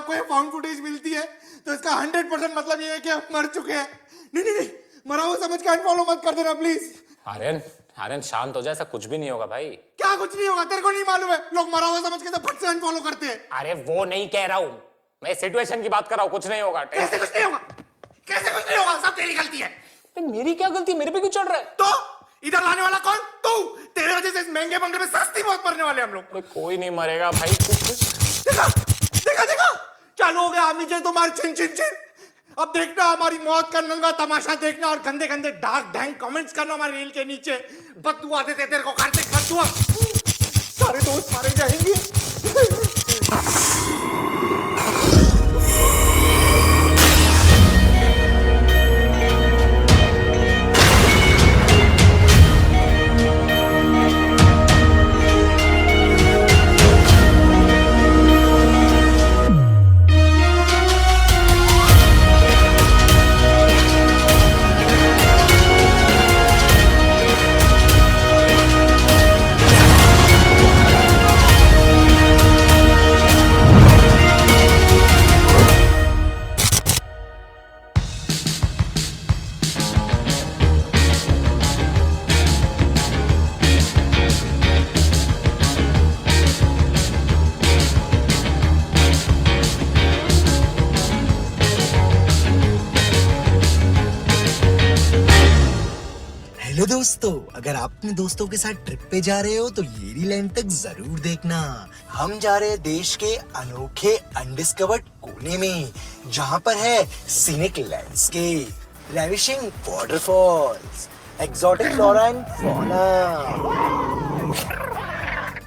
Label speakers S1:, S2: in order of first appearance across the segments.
S1: आपको ये found footage मिलती है तो इसका 100% मतलब ये है कि आप मर चुके हैं। नहीं नहीं नहीं, मरा हुआ समझ के अनफॉलो मत कर देना प्लीज।
S2: आर्यन आर्यन शांत हो जा, ऐसा कुछ भी नहीं होगा भाई।
S1: क्या कुछ नहीं होगा? तेरे को नहीं मालूम है? लोग मरा हुआ समझ के तो फट से अनफॉलो करते हैं।
S2: अरे वो नहीं कह रहा हूँ मैं, सिचुएशन की बात कर रहा हूँ। कुछ नहीं होगा।
S1: कैसे कुछ नहीं होगा? कैसे कुछ नहीं होगा? सब तेरी गलती है।
S2: मेरी क्या गलती? मेरे पे क्यों चढ़ रहा है?
S1: तो इधर लाने वाला कौन? तू। तेरे वजह से इस महंगे बंगले में सस्ती मौत मरने वाले हम लोग।
S2: कोई नहीं मरेगा भाई।
S1: देखा देखा देखा, चालू हो गया नीचे तुम्हारे चिन चिन चिन। अब देखना हमारी मौत का नंगा तमाशा देखना, और गंदे गंदे डार्क डैंग कमेंट्स करना हमारे रील के नीचे। बददुआ देते तेरे को कार्तिक, बददुआ। सारे दोस्त मारे जाएंगे।
S3: हेलो दोस्तों, अगर आप अपने दोस्तों के साथ ट्रिप पे जा रहे हो तो ये रील एंड तक जरूर देखना। हम जा रहे हैं देश के अनोखे अनडिस्कवर्ड कोने में, जहाँ पर है scenic landscape, ravishing waterfalls, exotic flora and fauna,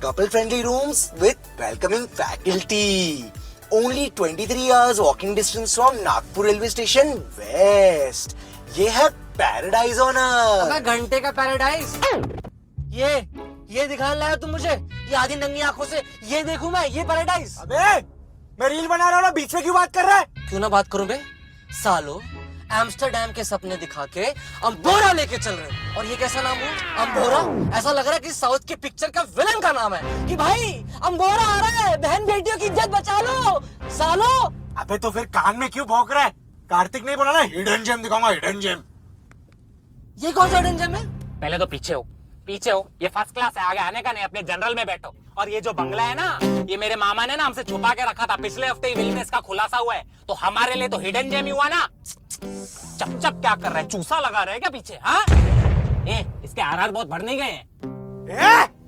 S3: couple friendly rooms with welcoming faculty, only 23 hours walking distance from Nagpur railway station west. ये है पैराडाइज ऑन अर्थ।
S4: अबे घंटे का पैराडाइज। ये दिखाने लाया तुम मुझे? ये आधी नंगी आंखों से ये देखूं मैं, ये पैराडाइज?
S3: अबे मैं रील बना रहा हूँ ना, बीच में क्यों बात कर रहा है?
S4: क्यों ना बात करूं बे? सालो एम्स्टरडैम के सपने दिखा के अम्बोरा लेके चल रहे हो। और ये कैसा नाम हुआ? अम्बोरा? ऐसा लग रहा है कि साउथ की पिक्चर का विलन का नाम है कि भाई अम्बोरा आ रहा है, बहन बेटियों की इज्जत बचा लो सालो।
S3: अबे तो फिर कान में क्यों भौंक रहा है? कार्तिक नहीं बोला ना हिडन जेम दिखाऊंगा, हिडन जेम।
S4: ये कौन सा हिडन जेम है?
S2: पहले तो पीछे हो, पीछे हो। ये फर्स्ट क्लास है, आगे आने का नहीं, अपने जनरल में बैठो। और ये जो बंगला है ना, ये मेरे मामा ने ना हमसे छुपा के रखा था। पिछले हफ्ते ही विलनेस का खुलासा हुआ है, तो हमारे लिए तो हिडन जेम ही हुआ ना। चप चप क्या कर रहा है? चूसा लगा रहा है क्या पीछे? हाँ इसके आरआर बहुत बढ़ नहीं गए हैं?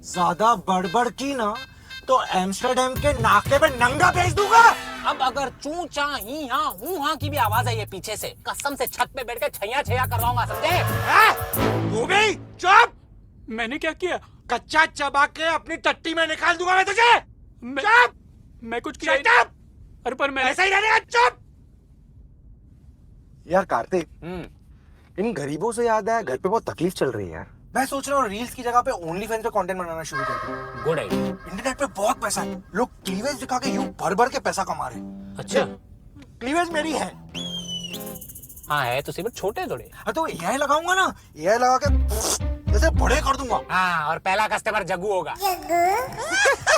S3: ज्यादा बड़बड़ की ना तो एम्स्टरडैम के नाके पे नंगा भेज दूंगा।
S2: अब अगर चू चा ही हाँ हूँ हाँ की भी आवाज है ये पीछे से, कसम से छत पे बैठ के छैया छैया करवाऊंगा, समझे?
S1: हो गई चुप।
S2: मैंने क्या किया?
S1: कच्चा चबा के अपनी टट्टी में निकाल दूंगा मैं तुझे। चुप।
S2: मैं कुछ
S1: किया? चुप।
S2: अरे पर मैं
S1: ऐसा ही रहने का, चुप।
S5: यार कार्तिक, इन गरीबों से याद आया, घर पे बहुत तकलीफ चल रही है यार। मैं सोच रहा हूँ रील्स की जगह पे ओनली फैंस पे कंटेंट बनाना शुरू कर दूं।
S2: Good idea.
S5: इंटरनेट पे बहुत पैसा है, लोग क्लीवेज दिखा के यूं भर भर के पैसा कमा रहे हैं।
S2: अच्छा
S5: क्लीवेज मेरी है।
S2: हाँ है तो सिर्फ छोटे थोड़े।
S5: हाँ तो एआई लगाऊंगा ना, एआई लगा के जैसे बड़े कर दूंगा।
S2: हाँ और पहला कस्टमर जग्गू होगा।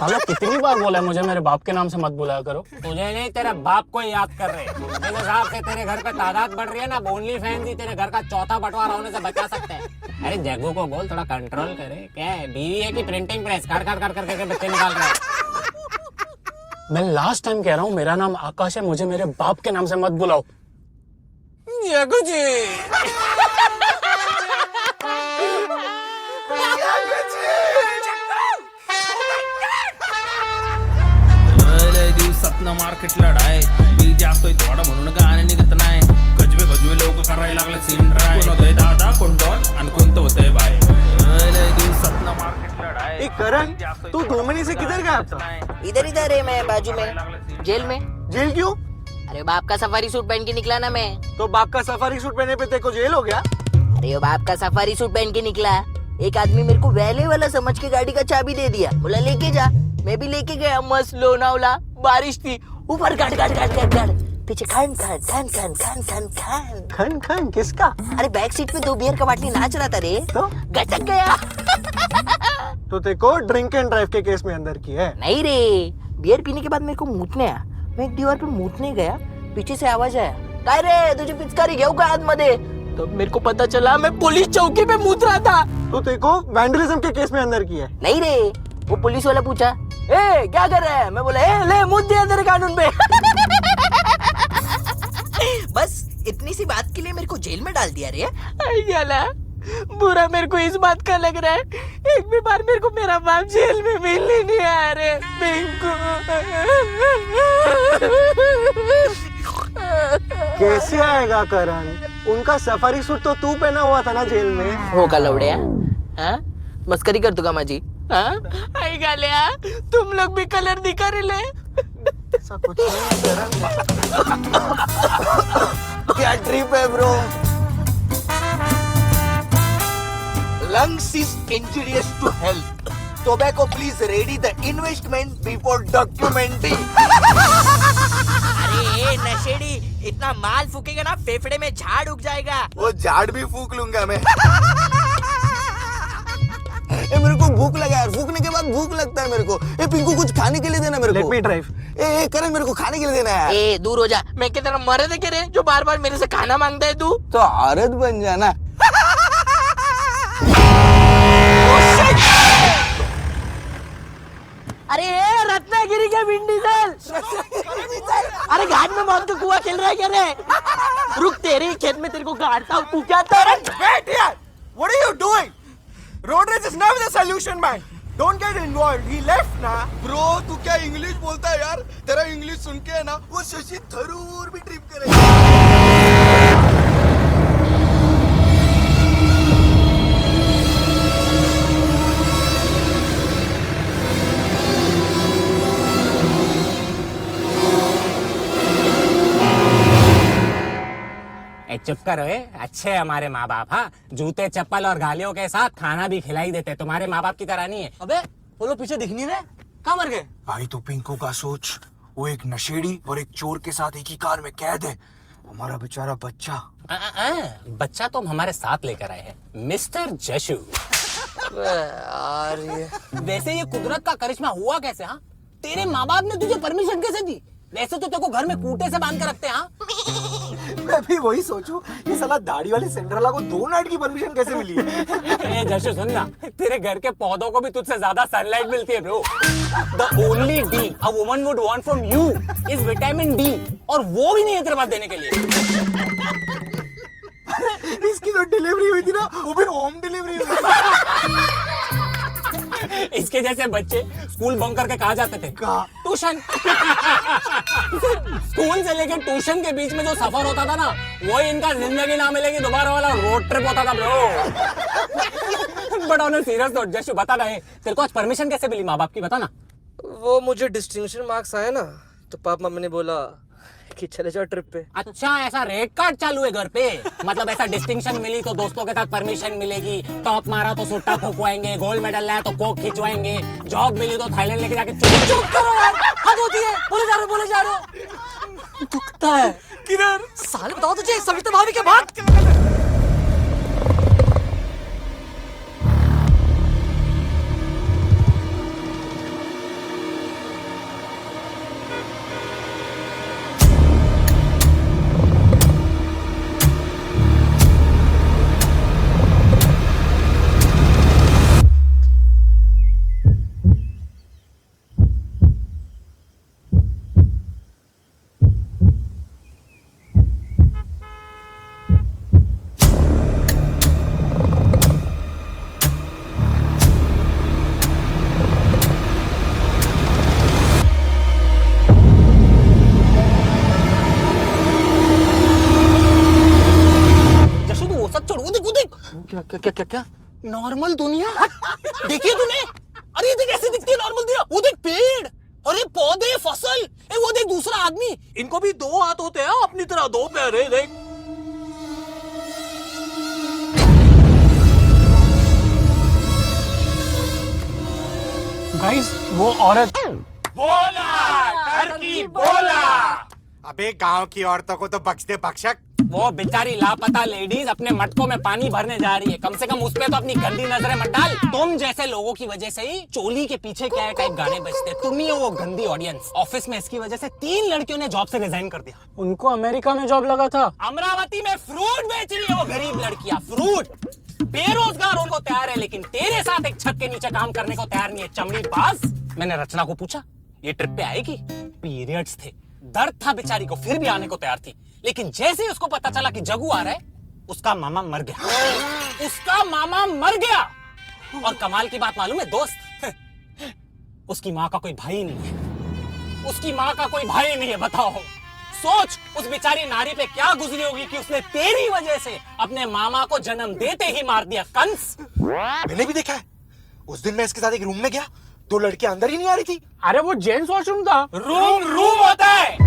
S2: हेलो, कितनी बार बोला है मुझे मेरे बाप के नाम से मत बुलाया करो। तुझे नहीं, तेरे बाप को याद कर रहे। मेरे हिसाब से तेरे घर पे तादाद बढ़ रही है ना, ओनली फैंस ही तेरे घर का चौथा बंटवारा होने से बचा सकते हैं। अरे जग्गू को बोल थोड़ा कंट्रोल करे। क्या है, बीवी है कि प्रिंटिंग प्रेस? काट काट काट करके बच्चे निकाल रहे हैं। मैं लास्ट टाइम कह रहा हूँ, मेरा नाम आकाश है, मुझे मेरे बाप के नाम से मत बुलाओ। जग्गू जी
S6: सपना मार्केट लढाय मी जास्तोय थोडा म्हणून गाणे निघत नाही. गजबे गजबे लोक करायला लागले सीन ड्राय. कोण होतंय दादा, कोण डॉन आणि कोणतं होतंय बाय. सपना मार्केट लढाय.
S5: करण, तू 2 महीने से किधर गया था?
S4: इधर है, मैं बाजू में जेल में।
S5: जेल क्यों?
S4: अरे बाप का सफारी सूट पहन के निकला ना मैं।
S5: तो बाप का सफारी सूट पहने पे तेरे को जेल हो गया?
S4: अरे बाप का सफारी सूट पहन के निकला। एक आदमी मेरे को वैले वाला समझ के गाड़ी का चाबी दे दिया, बोला लेके जा। मैं भी लेके गया, मस्त लोनावला। बारिश थी, ऊपर गाड़ गाड़ गाड़ गाड़ गाड़, पीछे खान खान खान खान खान खान खान
S5: खन खन किसका?
S4: अरे बैक सीट पे 2 बियर का बाटली नाच रहा था रे,
S5: तो
S4: गटक गया।
S5: तो तेरे को ड्रिंक एंड ड्राइव के केस में अंदर की है?
S4: नहीं रे, बियर पीने के बाद मेरे को मूतने आया। मैं एक दीवार पे मूतने गया, पीछे से आवाज आया, काय रे तुझे पिचकारी घेऊ का आतमध्ये? तब मेरे को पता चला मैं पुलिस चौकी पे मूत रहा था।
S5: तो तेरे को वैंडलिज्म के केस में अंदर किया है?
S4: नहीं रे, वो पुलिस वाला पूछा, ए क्या कर रहा है? मैं बोला, ए ले मूत दिया तेरे कानून पे। बस इतनी सी बात के लिए मेरे को जेल में डाल दिया रे। गला बुरा मेरे को इस बात का लग रहा है, एक भी बार मेरे को मेरा बाप जेल में मिलने नहीं आया रे पिंकू।
S5: कैसे आएगा करण? उनका सफारी सूट तो तू पहना हुआ था ना जेल में।
S4: हो का लवड़िया, हाँ मस्करी कर तुका माझी? हाँ आई गालिया, तुम लोग भी कलर दिखा रहे ले।
S5: ऐसा कुछ नहीं करण। क्या ट्रिप है bro?
S3: Lungs is injurious to health. Tobacco, please ready the investment before documenting.
S4: अरे नशेड़ी, इतना माल फूकेगा ना फेफड़े में झाड़ उग जाएगा।
S3: वो झाड़ भी फूक लूंगा मैं। मेरे को भूख लगा यार, फूकने के बाद भूख लगता है मेरे को। पिंकू कुछ खाने के लिए देना मेरे को।
S5: Let me drive.
S3: करण मेरे को खाने के लिए देना यार।
S4: ए दूर हो जा, मैं की तरह मर्द के रे जो बार बार मेरे से खाना मांगता है तू।
S3: तो औरत बन जाना।
S4: अरे रत्नागिरी का विंडीजल, अरे घाट में मौत का कुआं खेल रहा है क्या रे? रुक तेरे खेत में तेरे को गाड़ता हूँ, तू क्या कर?
S5: Wait here! What are you doing? Road rage is never the solution, man. Don't get involved. He left ना.
S3: ब्रो तू क्या इंग्लिश बोलता है यार? तेरा इंग्लिश सुन के है ना वो शशि थरूर भी ट्रिप करेगा।
S2: ए चुप करो, अच्छे हमारे माँ बाप। हाँ, जूते चप्पल और गालियों के साथ खाना भी खिलाई देते। तुम्हारे माँ बाप की तरह नहीं है।
S4: अबे वो लोग पीछे दिख नहीं रहे, कहाँ मर गए?
S3: भाई तो पिंकू का सोच, वो एक नशेड़ी और एक चोर के साथ एक ही कार में कैद है। हमारा बेचारा बच्चा।
S2: बच्चा तो हम हमारे साथ लेकर आए हैं, मिस्टर जशु।
S4: यार ये
S2: वैसे ये कुदरत का करिश्मा हुआ कैसे? हाँ, तेरे माँ बाप ने तुझे परमिशन कैसे दी? वैसे तो तेरे को घर में कूटे से बांध कर रखते हैं। हाँ,
S5: मैं भी वही सोचूं, ये साला दाढ़ी वाली सिंड्रेला को 2 नाइट की परमिशन कैसे मिली है?
S2: जशु सुन ना, तेरे घर के पौधों को भी तुझसे ज्यादा सनलाइट मिलती है bro. The only D a woman would want from you is vitamin D, और वो भी नहीं है तेरे पास देने के लिए।
S5: इसकी जो डिलीवरी हुई थी ना, वो भी होम डिलीवरी हुई थी।
S2: इसके जैसे बच्चे स्कूल बंक करके कहाँ जाते थे? ट्यूशन। स्कूल से लेकर ट्यूशन के बीच में जो सफर होता था ना, वो इनका जिंदगी ना मिलेगी दोबारा वाला रोड ट्रिप होता था bro. But on a serious note Jashu, बता ना, तेरे को आज परमिशन कैसे मिली माँ बाप की? बता ना।
S4: वो मुझे डिस्टिंक्शन मार्क्स आए ना, तो पापा मम्मी ने बोला कि चले जाओ ट्रिप पे।
S2: अच्छा, ऐसा रेड कार्ड चालू है घर पे? मतलब ऐसा डिस्टिंक्शन मिली तो दोस्तों के साथ परमिशन मिलेगी, टॉप मारा तो सुट्टा फूकवाएंगे, गोल्ड मेडल लाया तो कोक खिंचवाएंगे, जॉब मिली तो थाईलैंड लेके जाके
S4: चुप करो यार, हद होती है। बोले जा रहे हो। दुखता है किधर? साले बताओ तुझे सविता भाभी के बाद क्या
S2: नॉर्मल दुनिया देखिए तूने? अरे ये देख कैसे दिखती है नॉर्मल दुनिया। वो देख पेड़, अरे पौधे, फसल, वो देख दूसरा आदमी, इनको भी 2 हाथ होते हैं अपनी तरह, 2 पैर है। देख
S5: गाइस, वो औरत
S1: बोला टर्की बोला। अबे गांव की औरतों को तो बख्श दे बख्शक।
S2: वो बेचारी लापता लेडीज अपने मटकों में पानी भरने जा रही है, कम से कम उस पे तो अपनी गंदी नजरें मत डाल। तुम जैसे लोगों की वजह से ही चोली के पीछे क्या टाइप गाने बजते, तुम ही हो वो गंदी ऑडियंस। ऑफिस में इसकी वजह से 3 लड़कियों ने जॉब से रिजाइन कर दिया।
S7: उनको अमेरिका में जॉब लगा था।
S2: अमरावती में फ्रूट बेच रही है वो गरीब लड़कियां, फ्रूट। बेरोजगार उनको तैयार है, लेकिन तेरे साथ एक छत के नीचे काम करने को तैयार नहीं है, चमड़ी पास। मैंने रचना को पूछा ये ट्रिप पे आएगी, पीरियड्स थे, दर्द था बेचारी को, फिर भी आने को तैयार थी। लेकिन जैसे ही उसको पता चला कि जग्गू आ रहा है, उसका मामा मर गया। उसका मामा मर गया। और कमाल की बात मालूम है दोस्त, उसकी माँ का कोई भाई नहीं है। उसकी माँ का कोई भाई नहीं है, बताओ। सोच उस बेचारी नारी पे क्या गुजरी होगी कि उसने तेरी वजह से अपने मामा को जन्म देते ही मार दिया, कंस।
S5: मैंने भी देखा है। उस दिन मैं इसके साथ एक रूम में गया, 2 लड़कियां अंदर ही नहीं आ रही थी।
S7: अरे वो जेंट्स वॉशरूम था।
S2: रूम होता है।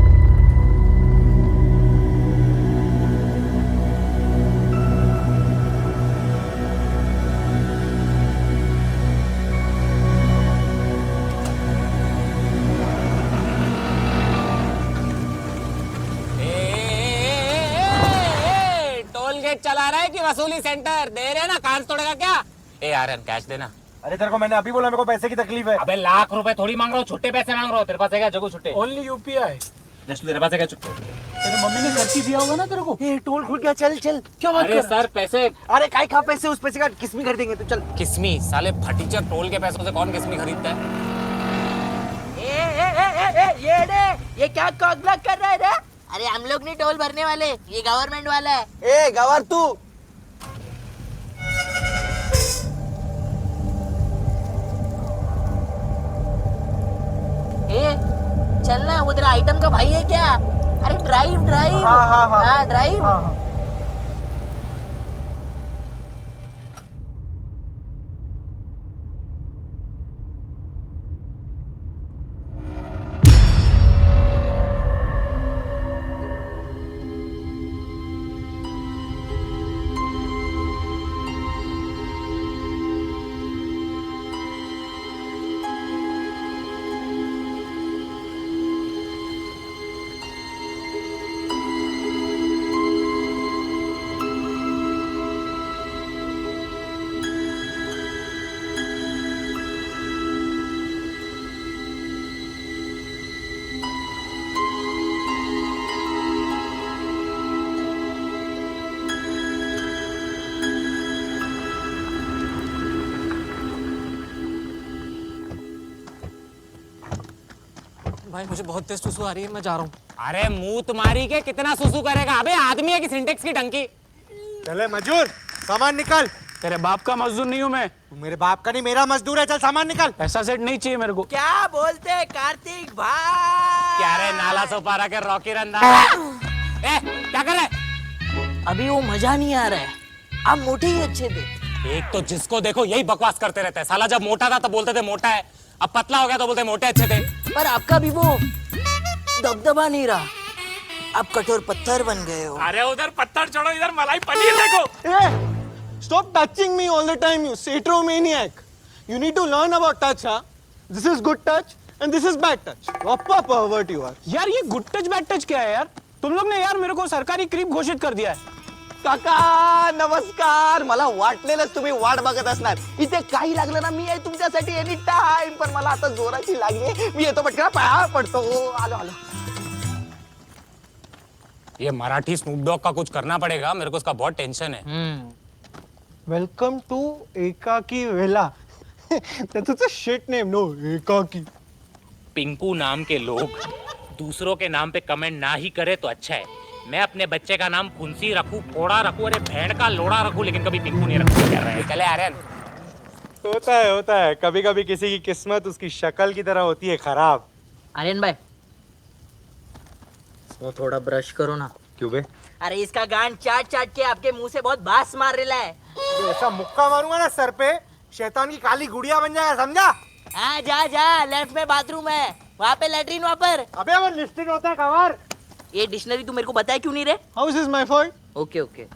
S2: टोल गेट चला रहा है कि वसूली सेंटर? दे रहे ना, कान तोड़ेगा क्या? ए आर्यन कैश देना।
S5: अरे तेरे को मैंने अभी बोला मेरे को पैसे की तकलीफ है।
S2: अबे लाख रुपए थोड़ी मांग रहा हूँ, छुट्टे पैसे मांग रहा हूँ। तेरे पास है क्या जग्गू छुट्टे?
S7: Only UPI.
S2: जस्ट तेरे पास है क्या छुट्टे?
S7: तेरे मम्मी ने खर्ची दिया होगा ना तेरे को।
S5: ये टोल खुल गया, चल चल।
S7: क्या बात
S2: अरे
S7: कर?
S2: सर पैसे
S5: अरे काय खा पैसे, उस पैसे का किस्मी कर देंगे, तू चल।
S2: किस्मी? साले फटीचर टोल के पैसों से कौन किस्मी खरीदता है?
S8: ये क्या कॉकब्लॉक कर रहा है रे? अरे हम लोग नहीं टोल भरने वाले, ये गवर्नमेंट वाला है।
S5: ए गवार तू
S8: ए चलना, उधर आइटम का भाई है क्या? अरे ड्राइव ड्राइव। हाँ ड्राइव।
S4: भाई मुझे बहुत तेज सुसु आ रही है, मैं जा रहा हूँ।
S2: अरे मुंह तुम्हारी के कितना सुसु करेगा? अबे आदमी है कि सिंटेक्स की टंकी?
S1: चले मजदूर, सामान निकाल।
S7: तेरे बाप का मजदूर नहीं हूँ मैं।
S1: तू मेरे बाप का नहीं, मेरा मजदूर है। चल सामान निकाल।
S7: ऐसा सेट नहीं चाहिए मेरे को।
S8: क्या बोलते हैं कार्तिक भाई?
S2: क्या रे नाला सोपारा के रॉकी रंदा? ए क्या कर रहे?
S8: अभी वो मजा नहीं आ रहा है, अब मोटे ही अच्छे थे।
S2: एक तो जिसको देखो यही बकवास करते रहते हैं। साला जब मोटा था तो बोलते थे मोटा है, अब पतला हो गया तो बोलते मोटे अच्छे थे।
S8: पर आपका भी वो दबदबा नहीं रहा, आप कठोर पत्थर बन गए हो।
S2: अरे उधर पत्थर चढ़ो, इधर मलाई पनीर देखो।
S9: Stop touching me all the time, you satromaniac. You need to learn about touch, huh? This is good touch and this is bad touch. Wappa pervert you are.
S7: यार ये गुड टच बैड टच क्या है यार? तुम लोग ने यार मेरे को सरकारी क्रीप घोषित कर दिया है।
S9: काका नमस्कार. मला वाटलेलंच तुम्ही वाट बघत असणार. इथे काही लागलं ना, मी आहे तुमच्यासाठी एनी टाइम. पण मला आता जोराची लागली, मी येतो पटकन पाया पडतो. आलो आलो.
S2: ये मराठी स्नूप डॉग का कुछ करना पड़ेगा, मेरे को उसका बहुत टेंशन है।
S9: वेलकम टू एकाकी वेला. त्याचं शिट नेम नो एकाकी.
S10: पिंकू नाम के लोग दूसरों के नाम पे कमेंट ना ही करे तो अच्छा है। मैं अपने बच्चे का नाम फुंसी रखूं, फोड़ा रखूं, अरे भेड़ का लोड़ा रखूं, लेकिन कभी पिंकू नहीं रखूं। कर रहे हैं चले आर्यन।
S9: होता है. कभी कभी किसी की किस्मत उसकी शक्ल की तरह होती है खराब.
S8: आर्यन भाई, वो थोड़ा ब्रश करो ना.
S9: क्यों बे?
S8: अरे इसका गांड चाट चाट के आपके मुंह से बहुत बास मार रहा है.
S1: ऐसा मुक्का मारूंगा ना सर पे, शैतान की काली गुड़िया बन जाएगा, समझा?
S8: हाँ जा जा, लेफ्ट में बाथरूम है, वहाँ पे लेटरिन, वहाँ पर.
S1: अबे वो लिस्टेड होता है कवर.
S8: ये डिक्शनरी तू मेरे को बताया क्यों नहीं रे?
S9: How is my fault?
S8: Okay okay.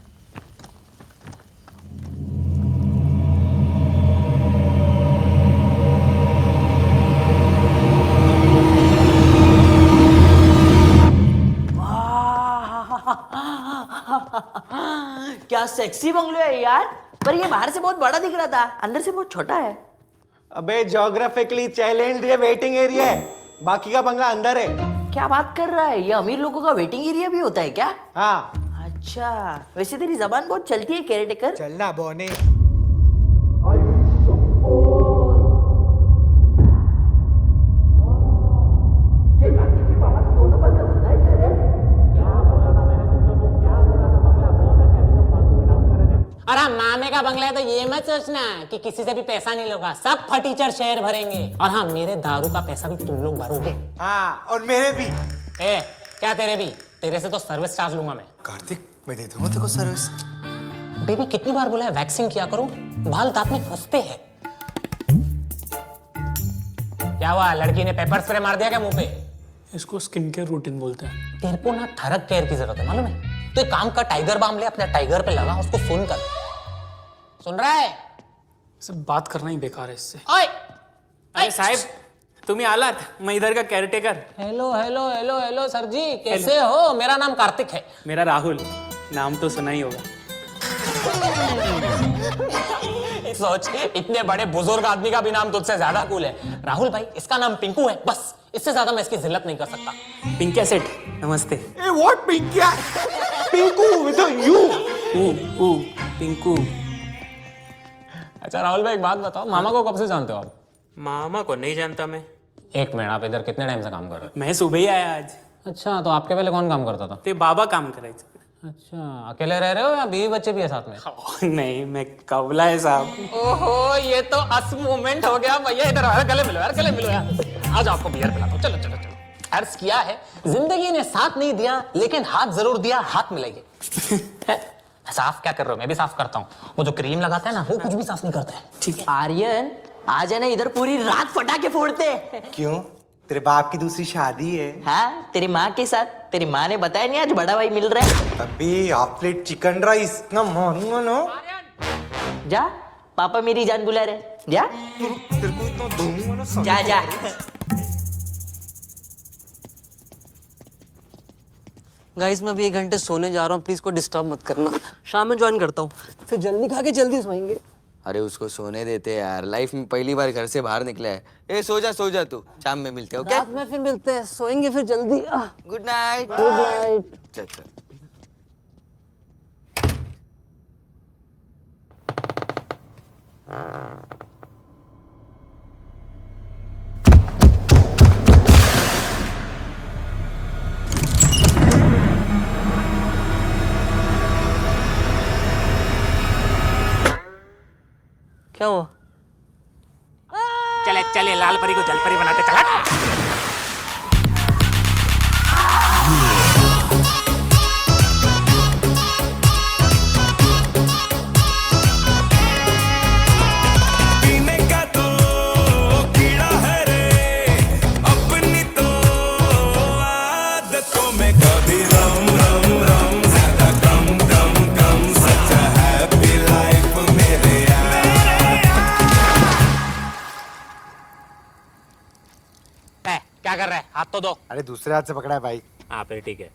S8: Sexy bungalow है यार, पर ये बाहर से बहुत बड़ा दिख रहा था, अंदर से बहुत छोटा है।
S7: अबे ज्योग्राफिकली चैलेंज ये वेटिंग एरिया है, बाकी का बंगला अंदर है।
S8: क्या बात कर रहा है, ये अमीर लोगों का वेटिंग एरिया भी होता है क्या?
S7: हाँ
S8: अच्छा, वैसे तेरी जबान बहुत चलती है केयरटेकर।
S7: चलना बोने।
S2: अरे मामे का बंगला है तो ये मत सोचना कि किसी से भी पैसा नहीं लूंगा, सब फटीचर शेयर भरेंगे। और हाँ, मेरे दारू का पैसा भी तुम लोग भरोगे।
S7: हाँ और मेरे भी।
S2: ए, क्या तेरे भी? तेरे से तो सर्विस चार्ज लूंगा मैं।
S3: कार्तिक मैं दे दूंगा तेरे को सर्विस।
S2: बेबी कितनी बार बोला है वैक्सिंग किया करो, बाल दांत में फंसते हैं। क्या हुआ, लड़की ने पेपर स्प्रे मार दिया क्या मुंह पे?
S7: इसको स्किन केयर रूटीन बोलते हैं।
S2: तेरे को ना थरक केयर की जरूरत है, मालूम है? तो एक काम कर, टाइगर बाम ले, अपने टाइगर पे लगा, उसको सुन कर। सुन रहा है?
S7: सब बात करना ही बेकार है इससे।
S2: ओए
S7: अरे साहब तुम्ही आलात, मैं इधर का caretaker.
S2: Hello hello hello hello sir ji, कैसे हो? मेरा नाम कार्तिक है।
S7: मेरा राहुल, नाम तो सुना ही होगा।
S2: सोच, इतने बड़े बुजुर्ग आदमी का भी नाम तुझसे ज्यादा कूल है। राहुल भाई, इसका नाम पिंकू है, बस इससे ज्यादा मैं इसकी जिल्लत नहीं कर सकता।
S7: पिंकिया सेठ नमस्ते।
S1: ए what Pinkiya? Pinku with you.
S7: ऊ पिंकू।
S2: अच्छा राहुल भाई, एक बात बताओ, मामा को कब से जानते हो आप?
S7: मामा को नहीं जानता मैं।
S2: एक मिनट, आप इधर कितने टाइम से काम कर रहे
S7: मैं सुबह ही आया आज।
S2: हो? अच्छा, तो आपके पहले कौन काम करता था?
S7: ते बाबा काम करायचं।
S2: अच्छा, अकेले रह रहे हो या बीवी बच्चे भी है साथ में?
S7: नहीं, मैं कवला है साहब।
S2: ओहो, ये तो अस मोमेंट हो गया भैया। इधर आओ, गले मिलो यार, गले मिलो यार। आज आपको बियर पिलाता हूं, चलो चलो चलो। अर्ज किया है, जिंदगी ने साथ नहीं दिया लेकिन हाथ जरूर दिया, हाथ मिलाइए। साफ क्या कर रहे हो? मैं भी साफ करता हूँ। वो जो क्रीम लगाता है ना, वो कुछ भी साफ नहीं करता है।
S7: ठीक है।
S8: आर्यन आ जाना, इधर पूरी रात पटाखे फोड़ते हैं।
S5: क्यों? तेरे बाप की दूसरी शादी है?
S8: हाँ, तेरी माँ के साथ। तेरी माँ ने बताया नहीं आज बड़ा भाई मिल रहा है।
S5: अबे हाफ प्लेट चिकन राइस ना मारूंगा ना।
S8: जा, पापा मेरी जान बुला रहे, जा
S5: तेरे को इतना दूंगा ना।
S8: जा जा।
S4: गाइस मैं अभी 1 घंटे सोने जा रहा हूँ, प्लीज को डिस्टर्ब मत करना। शाम में ज्वाइन करता हूँ, फिर जल्दी खा के जल्दी सोएंगे।
S9: अरे उसको सोने देते यार, लाइफ में पहली बार घर से बाहर निकला है। ए सो जा तू, शाम में मिलते हो क्या?
S4: रात में फिर मिलते हैं, सोएंगे फिर जल्दी।
S9: Good night.
S4: Good night.
S9: चल चल।
S4: क्या हुआ?
S10: चले चले, लाल परी को जल परी बनाते चला। क्या कर रहा है? हाथ तो दो।
S5: अरे दूसरे हाथ से पकड़ा है भाई।
S10: हाँ फिर ठीक है।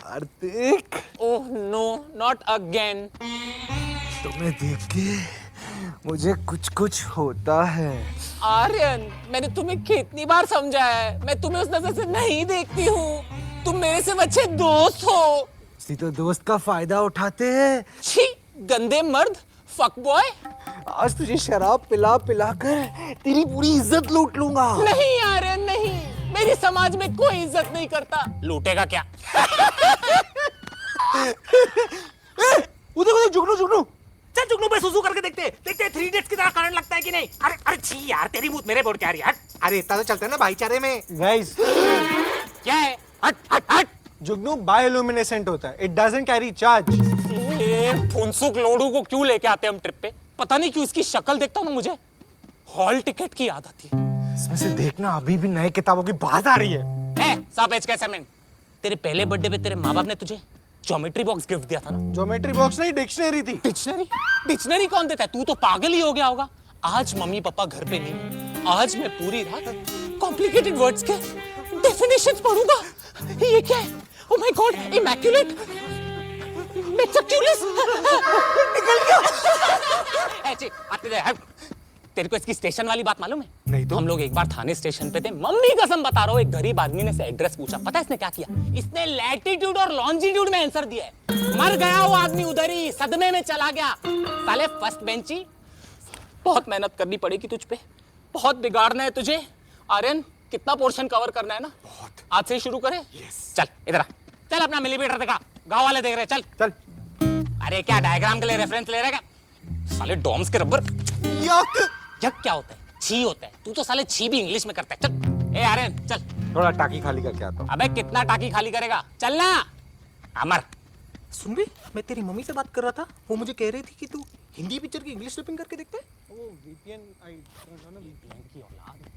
S5: Kartik
S2: oh no, not again.
S5: तुम्हें देख के मुझे कुछ कुछ होता है।
S2: आर्यन, मैंने तुम्हें कितनी बार समझाया है, मैं तुम्हें उस नजर से नहीं देखती हूँ। तुम मेरे से अच्छे दोस्त हो।
S5: इसी तो दोस्त का फायदा उठाते हैं।
S2: छी, गंदे मर्द, फक बॉय।
S5: आज तुझे शराब पिला पिला कर तेरी पूरी इज्जत लूट लूंगा।
S2: नहीं आर्यन नहीं, मेरी समाज में कोई इज्जत नहीं करता।
S10: लूटेगा क्या?
S5: उधर जुगनू जुगनू।
S10: चल जुगनू पे सुसु करके देखते हैं 3 इडियट्स की तरह करंट लगता है कि नहीं। अरे अरे छी यार, तेरी मुंह मेरे बोर्ड क्या यार।
S5: अरे इतना तो चलता है ना भाईचारे में। गाइस
S10: क्या है? हट हट हट।
S5: जुगनू बायोलुमिनेसेंट होता है, इट डजंट कैरी चार्ज।
S2: ये फुनसुक लोडू को क्यों लेके आते हम ट्रिप पे? पता नहीं क्यों इसकी शक्ल देखता हूँ ना, मुझे हॉल टिकट की याद आती है।
S5: इसमें से देखना अभी भी नए किताबों की बात आ रही है।
S2: सब एच कैसे मैं, तेरे पहले बर्थडे पे तेरे माँ बाप ने तुझे ज्योमेट्री बॉक्स गिफ्ट दिया था ना?
S5: ज्योमेट्री बॉक्स नहीं, डिक्शनरी थी।
S2: डिक्शनरी? डिक्शनरी कौन देता है? तू तो पागल ही हो गया होगा। आज मम्मी पापा घर पे नहीं, आज मैं पूरी रात कॉम्प्लिकेटेड वर्ड्स के डेफिनेशंस पढ़ूंगा। ये क्या है? Oh my God, immaculate. निकल गया। आते दे, हट। तेरे को इसकी स्टेशन वाली बात मालूम है?
S5: नहीं तो।
S2: हम लोग एक बार थाने स्टेशन पे थे, मम्मी कसम बता रहा हूँ, एक गरीब आदमी ने से एड्रेस पूछा, पता है इसने क्या किया? इसने लैटिट्यूड और लॉन्जिट्यूड में आंसर दिया है। मर गया वो आदमी उधर ही, सदमे में चला गया। साले फर्स्ट बेंची। बहुत मेहनत करनी पड़ेगी तुझ पे, बहुत बिगाड़ना है तुझे। आर्यन, कितना पोर्शन कवर करना है ना? बहुत। आज से ही शुरू करें? चल इधर आ, चल अपना मिलीमीटर दिखा, गांव वाले देख रहे हैं, चल
S5: चल।
S2: अरे क्या डायग्राम के लिए रेफरेंस ले रहे क्या? साले डॉम्स के रबर। यक क्या होता है? छी होता है। तू तो साले छी भी इंग्लिश में करता है। चल ए आर्यन चल।
S5: थोड़ा टाकी खाली करके आता हूँ।
S2: अबे कितना टाकी खाली करेगा? चल ना अमर।
S5: सुन बे, मैं तेरी मम्मी से बात कर रहा था, वो मुझे कह रही थी कि तू हिंदी पिक्चर की इंग्लिश डबिंग करके देखता है। वो VPN I don't know VPN की औलाद।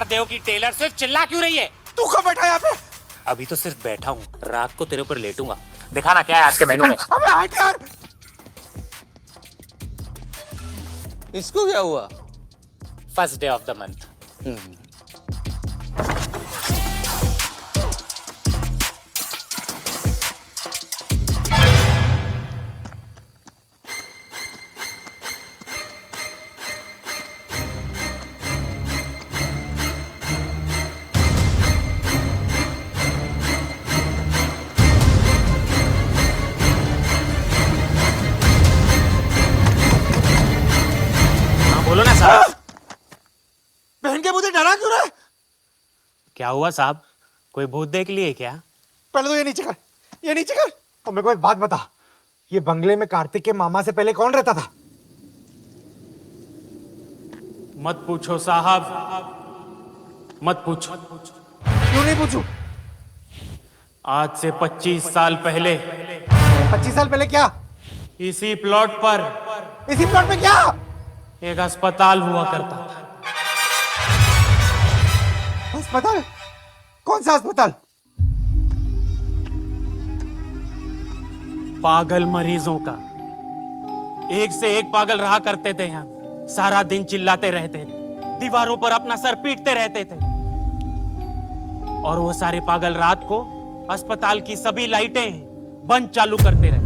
S10: देव की टेलर सिर्फ चिल्ला क्यों रही है?
S1: तू कब बैठा यहाँ पे?
S10: अभी तो सिर्फ बैठा हूँ, रात को तेरे ऊपर लेटूंगा। दिखाना क्या है आज के मेनू में।
S1: अबे हट यार।
S4: इसको क्या हुआ?
S10: First day of the month. बोलो ना साहब।
S1: बहन के मुझे डरा क्यों रहा?
S10: क्या हुआ साहब? कोई भूत देख लिए क्या?
S1: पहले तो ये नीचे कर, ये नीचे कर। और मेरे को एक बात बता, ये बंगले में कार्तिक के मामा से पहले कौन रहता था?
S6: मत पूछो साहब, मत पूछो।
S1: क्यों नहीं पूछूं?
S6: आज से 25 साल पहले
S1: 25 साल पहले क्या?
S6: इसी प्लॉट पर
S1: इसी प्लॉट में क्या?
S6: एक अस्पताल हुआ करता था।
S1: अस्पताल? कौन सा अस्पताल?
S6: पागल मरीजों का। एक से एक पागल रहा करते थे यहाँ। सारा दिन चिल्लाते रहते थे, दीवारों पर अपना सर पीटते रहते थे। और वो सारे पागल रात को अस्पताल की सभी लाइटें बंद चालू करते रहे।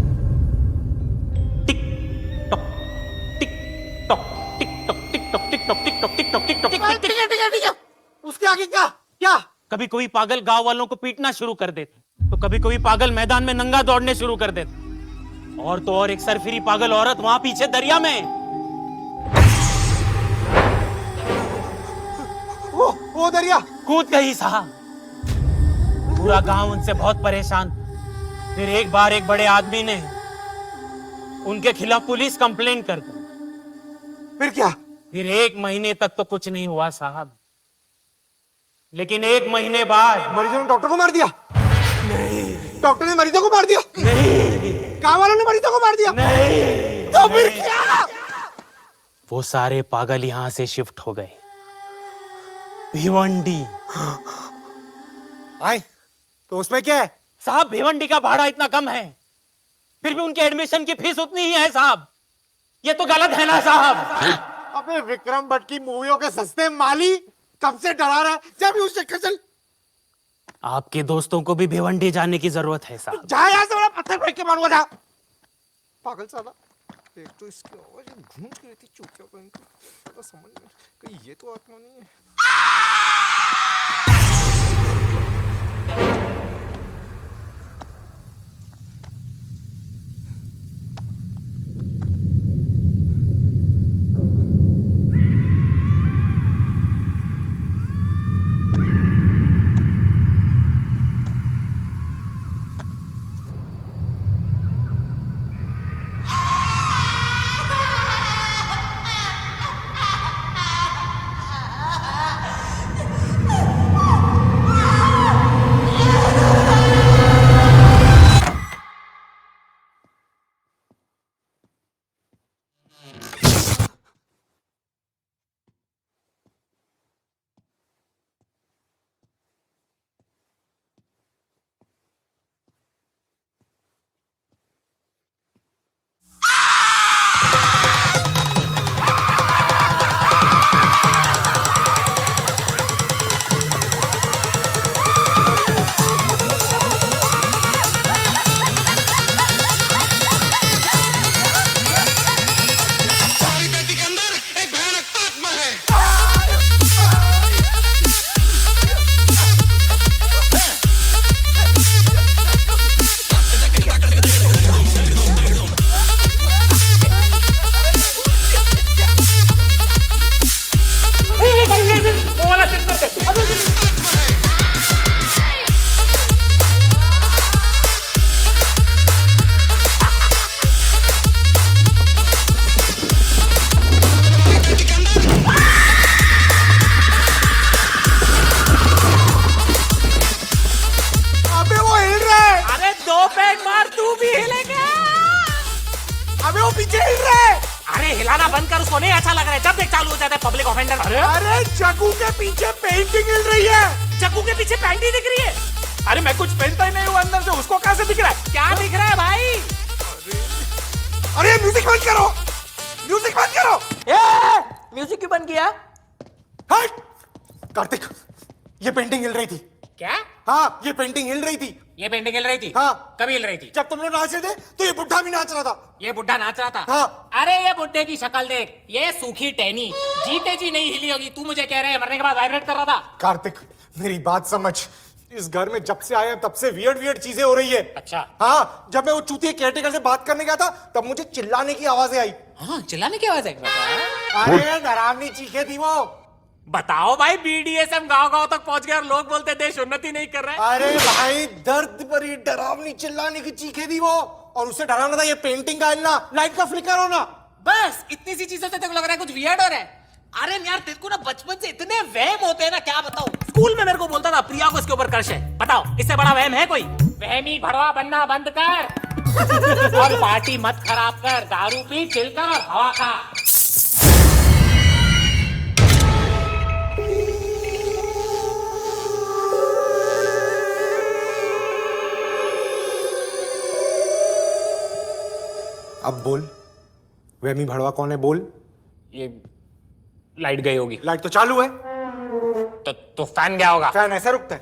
S6: Tick tock tick tock tick tock tick tock tick tock tick tock tick tock tick tock
S1: ठीक है। उसके आगे क्या? क्या?
S6: कभी कोई पागल गांव वालों को पीटना शुरू कर देते, तो कभी कोई पागल मैदान में नंगा दौड़ने शुरू कर देते। और तो और एक सरफिरी पागल औरत वहां पीछे दरिया में।
S1: वो दरिया
S6: कूद गई साहब। पूरा गांव उनसे बहुत परेशान। फिर एक बार एक बड़े आदमी ने उनके खिलाफ पुलिस कंप्लेंट कर दी।
S1: फिर क्या?
S6: फिर 1 महीने तक तो कुछ नहीं हुआ साहब, लेकिन 1 महीने बाद
S1: मरीजों ने डॉक्टर को मार दिया? नहीं। डॉक्टर ने मरीजों को मार दिया?
S6: नहीं।
S1: गांव वालों ने मरीजों को मार दिया?
S6: नहीं।
S1: तो फिर क्या?
S6: वो सारे पागल यहां से शिफ्ट हो गए भिवंडी।
S1: आए तो उसमें क्या है?
S6: साहब भिवंडी का भाड़ा इतना कम है, फिर भी उनके एडमिशन की फीस उतनी ही है साहब। ये तो गलत है ना साहब?
S1: अबे विक्रम भट्ट की मूवियों के सस्ते माली कब से डरा रहा है? जब भी उस चक्कर चल।
S6: आपके दोस्तों को भी भिवंडी जाने की जरूरत है साहब।
S1: जा यहाँ से, बड़ा पत्थर फेंक के मारूंगा। जा पागल साला। एक तो इसकी आवाज गूंज के रहती चुपचाप, तो समझ में कहीं ये तो आत्मा नहीं है। अबे वो पीछे हिल रहा है।
S10: अरे हिलाना बंद कर, उसको नहीं अच्छा लग रहा है। जब देख चालू हो जाता है पब्लिक ऑफेंडर।
S1: अरे चकू के पीछे पेंटिंग हिल रही है।
S10: चक्कू के पीछे पैंटी दिख रही है।
S1: अरे मैं कुछ पहनता ही नहीं हूँ अंदर से, उसको कहाँ से दिख रहा है?
S10: क्या दिख रहा है भाई?
S1: अरे म्यूजिक बंद करो, म्यूजिक बंद करो।
S8: म्यूजिक क्यों बंद किया?
S1: हट! कार्तिक, ये पेंटिंग हिल रही थी।
S10: क्या?
S1: हाँ, ये पेंटिंग हिल रही थी।
S10: ये पेंटिंग हिल रही थी?
S1: हाँ।
S10: कभी हिल रही थी?
S1: जब तुम लोग नाच रहे थे तो ये बुढ़ा भी नाच रहा था।
S10: ये बुढ़ा नाच रहा था?
S1: हाँ।
S10: अरे ये बुढ़े की शक्ल देख, ये सूखी टहनी, जीते जी नहीं हिली होगी। तू मुझे कह रहे हैं मरने के बाद वाइब्रेट कर रहा था?
S1: कार्तिक, मेरी बात समझ। इस घर में जब से आया तब से वियर्ड वियर्ड चीजें हो रही है।
S10: अच्छा।
S1: हाँ, जब मैं वो चूतिया केयरटेकर से बात करने गया था तब मुझे चिल्लाने की आवाजें आई।
S10: हाँ, चिल्लाने की आवाज है?
S1: अरे डरावनी चीखें थी वो।
S10: बताओ भाई, बीडीएसएम गांव-गांव तक पहुंच गया और लोग बोलते देश उन्नति नहीं कर रहा है।
S1: अरे भाई, दर्द भरी डरावनी चिल्लाने की चीखें थी वो। और उसे डराना था ये पेंटिंग का हिलना, लाइट का फ्लिकर होना।
S4: बस इतनी सी चीजों से तेरे को लग रहा है कुछ वियर्ड हो रहा है। अरे यार तेरे को ना बचपन से इतने वहम होते हैं ना, क्या बताऊं। स्कूल में मेरे को बोलता था प्रिया को इसके ऊपर क्रश है। बताओ इससे बड़ा वहम है कोई?
S10: वहमी भड़वा बनना बंद कर और पार्टी मत खराब कर, दारू पी, चिल कर और हवा खा।
S1: अब बोल, वेमी भड़वा कौन है? बोल।
S10: ये लाइट गई होगी।
S1: लाइट तो चालू है।
S10: तो फैन गया होगा।
S1: फैन ऐसा रुकता है?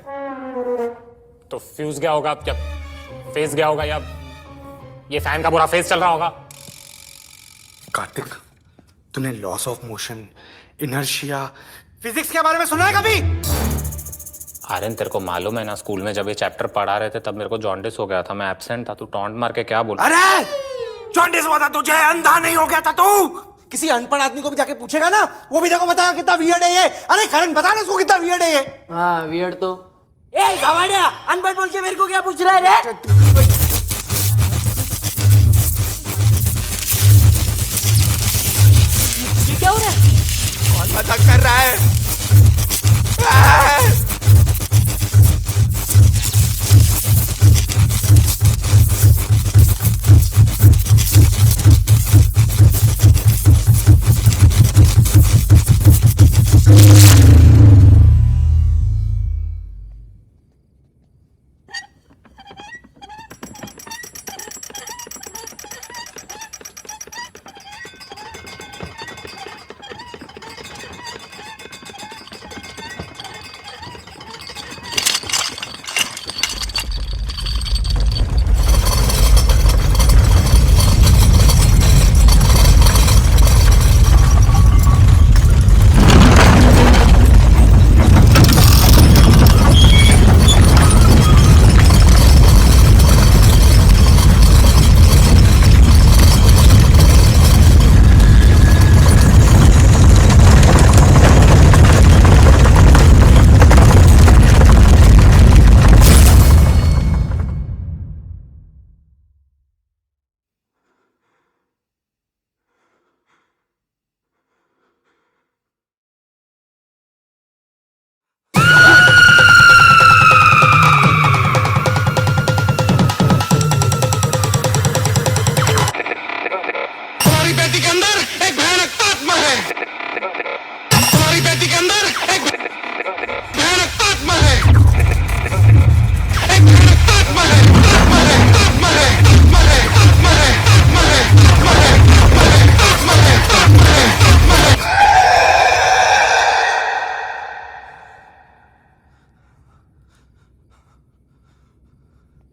S10: तो फ्यूज गया होगा, क्या फेस गया होगा, या ये फैन का पूरा फेस चल रहा होगा।
S1: कार्तिक, तूने loss of motion, inertia, physics के बारे में सुना है कभी?
S10: आर्यन तेरे को मालूम है ना, स्कूल में जब ये चैप्टर पढ़ा रहे थे तब मेरे को जॉन्डिस हो गया था, मैं एब्सेंट था। तू टॉन्ट मार के क्या बोल?
S1: अरे जॉन्डिस हुआ था तुझे, अंधा नहीं हो गया था तू। किसी अनपढ़ आदमी को भी जाके पूछेगा ना, वो भी देखो बताया कितना वियर्ड है ये। अरे करण बता ना उसको कितना वियर्ड है ये।
S8: हाँ वियर्ड तो। ए गवाड़िया, अनपढ़ बोल के मेरे को क्या पूछ रहा है रे?
S4: ये क्या हो रहा है?
S1: कौन मजाक कर रहा है?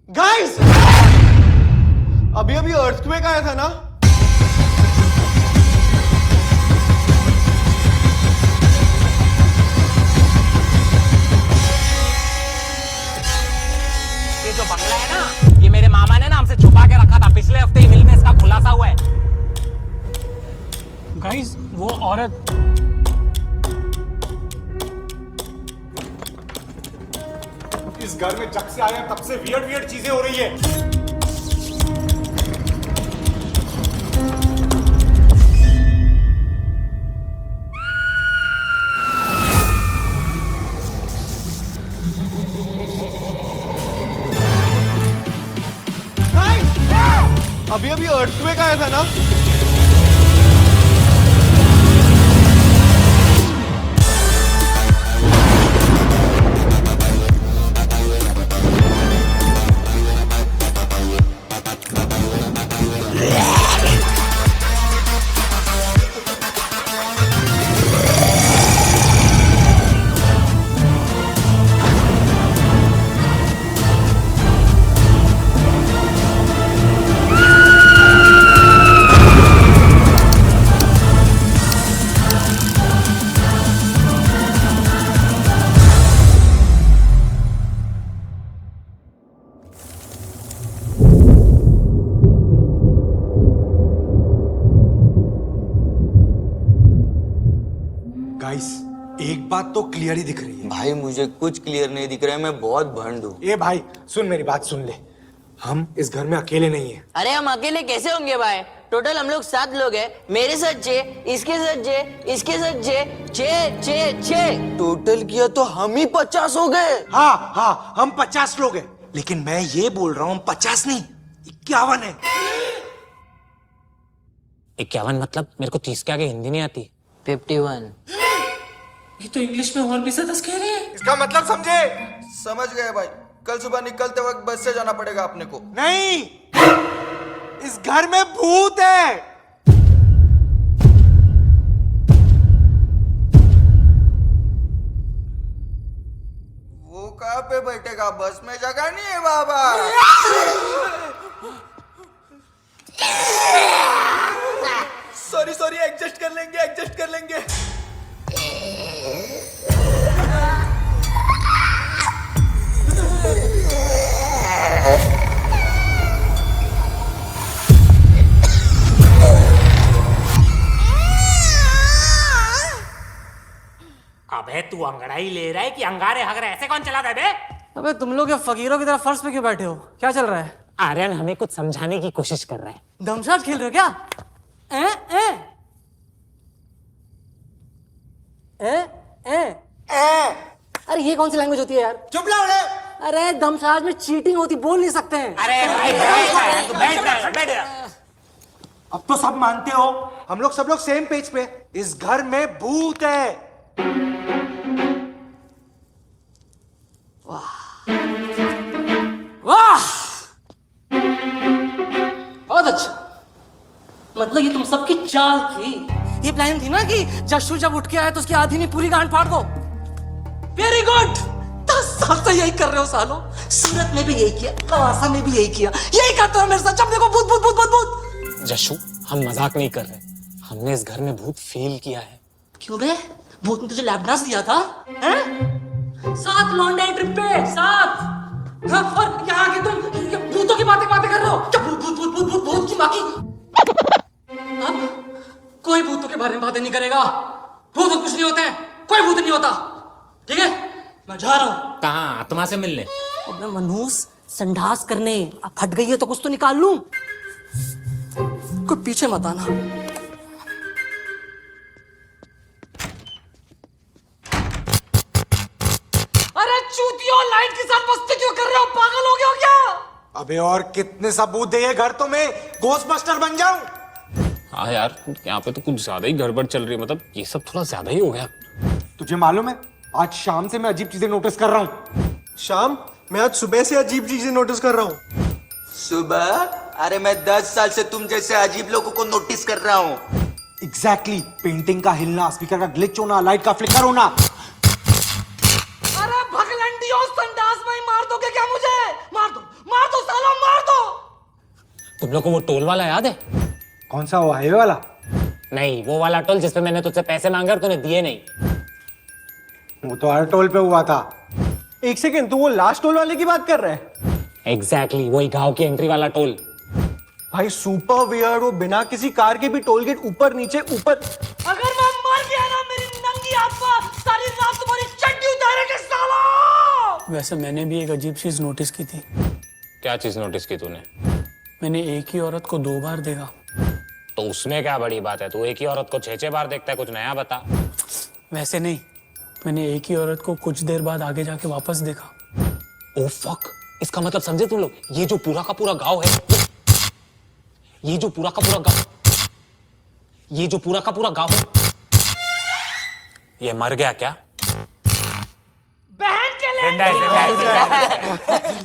S7: गाइस, अभी अभी अर्थक्वेक आया था ना?
S2: ये जो बंगला है ना, ये मेरे मामा ने ना हमसे छुपा के रखा था। पिछले हफ्ते ही मिल में इसका खुलासा हुआ है। गाइस, वो औरत
S1: इस घर में जब से आया तब से वियर्ड वियर्ड चीजें हो रही है।
S7: अभी अभी अर्थक्वेक आया था ना?
S1: गाइस, एक बात तो क्लियर ही दिख रही है।
S9: भाई मुझे कुछ क्लियर नहीं दिख रहा है, मैं बहुत भंड हूँ।
S1: ए भाई सुन, मेरी बात सुन ले। हम इस घर में अकेले नहीं हैं।
S8: अरे हम अकेले कैसे होंगे भाई? टोटल हम लोग 7 लोग हैं। मेरे साथ 6, इसके साथ 6, इसके साथ 6।
S9: टोटल किया तो हम ही 50 हो गए।
S3: हाँ हाँ, हम 50 लोग हैं, लेकिन मैं ये बोल रहा हूँ 50 नहीं, 51 है।
S2: 51 मतलब? मेरे को 30 के आगे हिंदी नहीं आती।
S8: 51।
S6: ये तो इंग्लिश में और भी ज्यादा कह रहे हैं।
S1: इसका मतलब समझे?
S11: समझ गए भाई, कल सुबह निकलते वक्त बस से जाना पड़ेगा अपने को।
S1: नहीं, इस घर में भूत है।
S11: वो कहाँ पे बैठेगा? बस में जगह नहीं है बाबा। सॉरी एडजस्ट कर लेंगे।
S10: अबे तू अंगड़ाई ले रहा है कि अंगारे हगरे ऐसे कौन चलाता है बे?
S4: अबे तुम लोग ये फकीरों की तरह फर्श पे क्यों बैठे हो? क्या चल रहा है?
S2: आर्यन हमें कुछ समझाने की कोशिश कर रहा है।
S4: दमशात खेल रहे हो क्या? ए ए ए ए अरे ये कौन सी लैंग्वेज होती है यार?
S1: चुप लाओ रे।
S4: अरे दमशात में चीटिंग होती, बोल नहीं सकते हैं।
S10: अरे भाई, तू बैठ जा।
S1: अब तो सब मानते हो, हम लोग सब लोग सेम पेज पे। इस घर में भूत है।
S4: वाह, बहुत अच्छा। मतलब ये तुम सबकी चाल थी। ये प्लान थी ना कि जशु जब उठ के आए तो उसकी आधी नहीं पूरी गांड फाड़ दो। Very good. 10 साल से यही कर रहे हो सालों। सूरत में भी यही किया, लवासा में भी यही किया, यही करते हो मेरे साथ। जब देखो भूत भूत भूत भूत भूत।
S2: जशु, हम मजाक नहीं कर रहे, हमने इस घर में भूत फील किया है।
S4: क्यों बे? भूत ने तुझे लैपडांस दिया था? हैं? 7 लौंडे ट्रिप पे, 7। हाँ, और यहाँ के तुम ये भूतों की बातें कर रहे हो? क्या भूत भूत भूत भूत भूत भूत की बाकी? अब कोई भूतों के बारे में बातें नहीं करेगा। भूत कुछ नहीं होते हैं, कोई भूत नहीं होता। ठीक है, मैं जा रहा हूँ।
S10: कहाँ? आत्मा से मिलने?
S4: अबे मनूस, संडास करने। अब फट गई है तो कुछ तो निकाल लूं। कोई पीछे मत आना। अरे चूतियों, लाइट के साथ मस्ती क्यों कर रहे हो? पागल हो गए हो क्या?
S1: अबे और कितने सबूत दे ये घर तो मैं घोस्टबस्टर बन जाऊं?
S2: हाँ यार, यहाँ पे तो कुछ ज्यादा ही गड़बड़ चल रही है। मतलब ये सब थोड़ा ज्यादा ही हो गया।
S1: तुझे मालूम है, आज शाम से मैं अजीब चीजें नोटिस कर रहा हूँ।
S7: शाम? मैं आज सुबह से अजीब चीजें नोटिस कर रहा हूँ।
S11: सुबह? अरे मैं 10 साल से तुम जैसे अजीब लोगों को नोटिस कर रहा हूँ।
S1: एग्जैक्टली, पेंटिंग का हिलना, स्पीकर का ग्लिच होना, लाइट का फ्लिकर होना।
S4: अरे भगलंडियों, संडास में ही मार दोगे क्या मुझे? मार दो साला, मार दो।
S2: तुम लोग को वो टोल वाला याद है?
S1: कौन सा, वो हाईवे वाला?
S2: नहीं, वो वाला टोल जिसपे मैंने तुझसे पैसे मांगे और तूने दिए नहीं।
S1: वो तो हर टोल पे हुआ था।
S7: एक सेकेंड, तू वो लास्ट टोल वाले की बात कर रहा है?
S2: एग्जैक्टली, वही गांव की एंट्री वाला टोल।
S7: भाई सुपर वियर्ड, वो बिना किसी कार के भी टोल गेट ऊपर नीचे ऊपर।
S4: अगर मैं मर गया ना, मेरी नंगी आत्मा सारी रात तुम्हारी चड्डी उतारेगी साला।
S6: वैसे मैंने भी एक अजीब चीज नोटिस की थी।
S2: क्या चीज नोटिस की तूने?
S6: मैंने एक ही औरत को 2 बार देखा।
S2: तो उसमें क्या बड़ी बात है? तू एक ही औरत को 6-6 बार देखता है, कुछ नया बता।
S6: वैसे नहीं, मैंने एक ही औरत को कुछ देर बाद आगे जाके वापस देखा।
S2: ओ फक, इसका मतलब समझे तुम लोग, ये जो पूरा का पूरा गांव है, ये जो पूरा का पूरा गांव है, ये मर गया क्या?
S4: बहन के लिए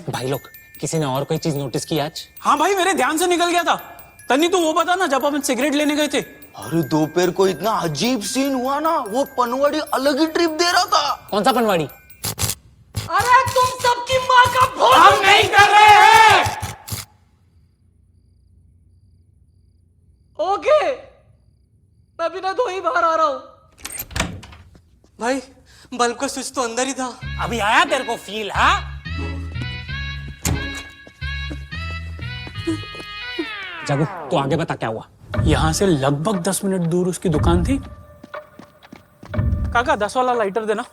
S2: भाई लोग, किसी ने और कोई चीज नोटिस की आज?
S6: हाँ भाई, मेरे ध्यान से निकल गया था। तन्नी, तू वो बता ना, जब अपन सिगरेट लेने गए थे।
S11: अरे दोपहर को इतना अजीब सीन हुआ ना, वो पनवाड़ी अलग ही ट्रिप दे रहा था।
S2: कौन सा पनवाड़ी?
S4: अरे तुम सबकी माँ का भोज
S6: हम नहीं कर रहे हैं।
S4: ओके, मैं बिना धोए ही बाहर आ रहा हूं। भाई, बल्ब का स्विच तो अंदर ही था।
S10: अभी आया तेरे को फील? हाँ,
S2: जगू, तू आगे बता क्या हुआ?
S6: यहाँ से लगभग 10 मिनट दूर उसकी दुकान थी। काका 10 वाला लाइटर देना।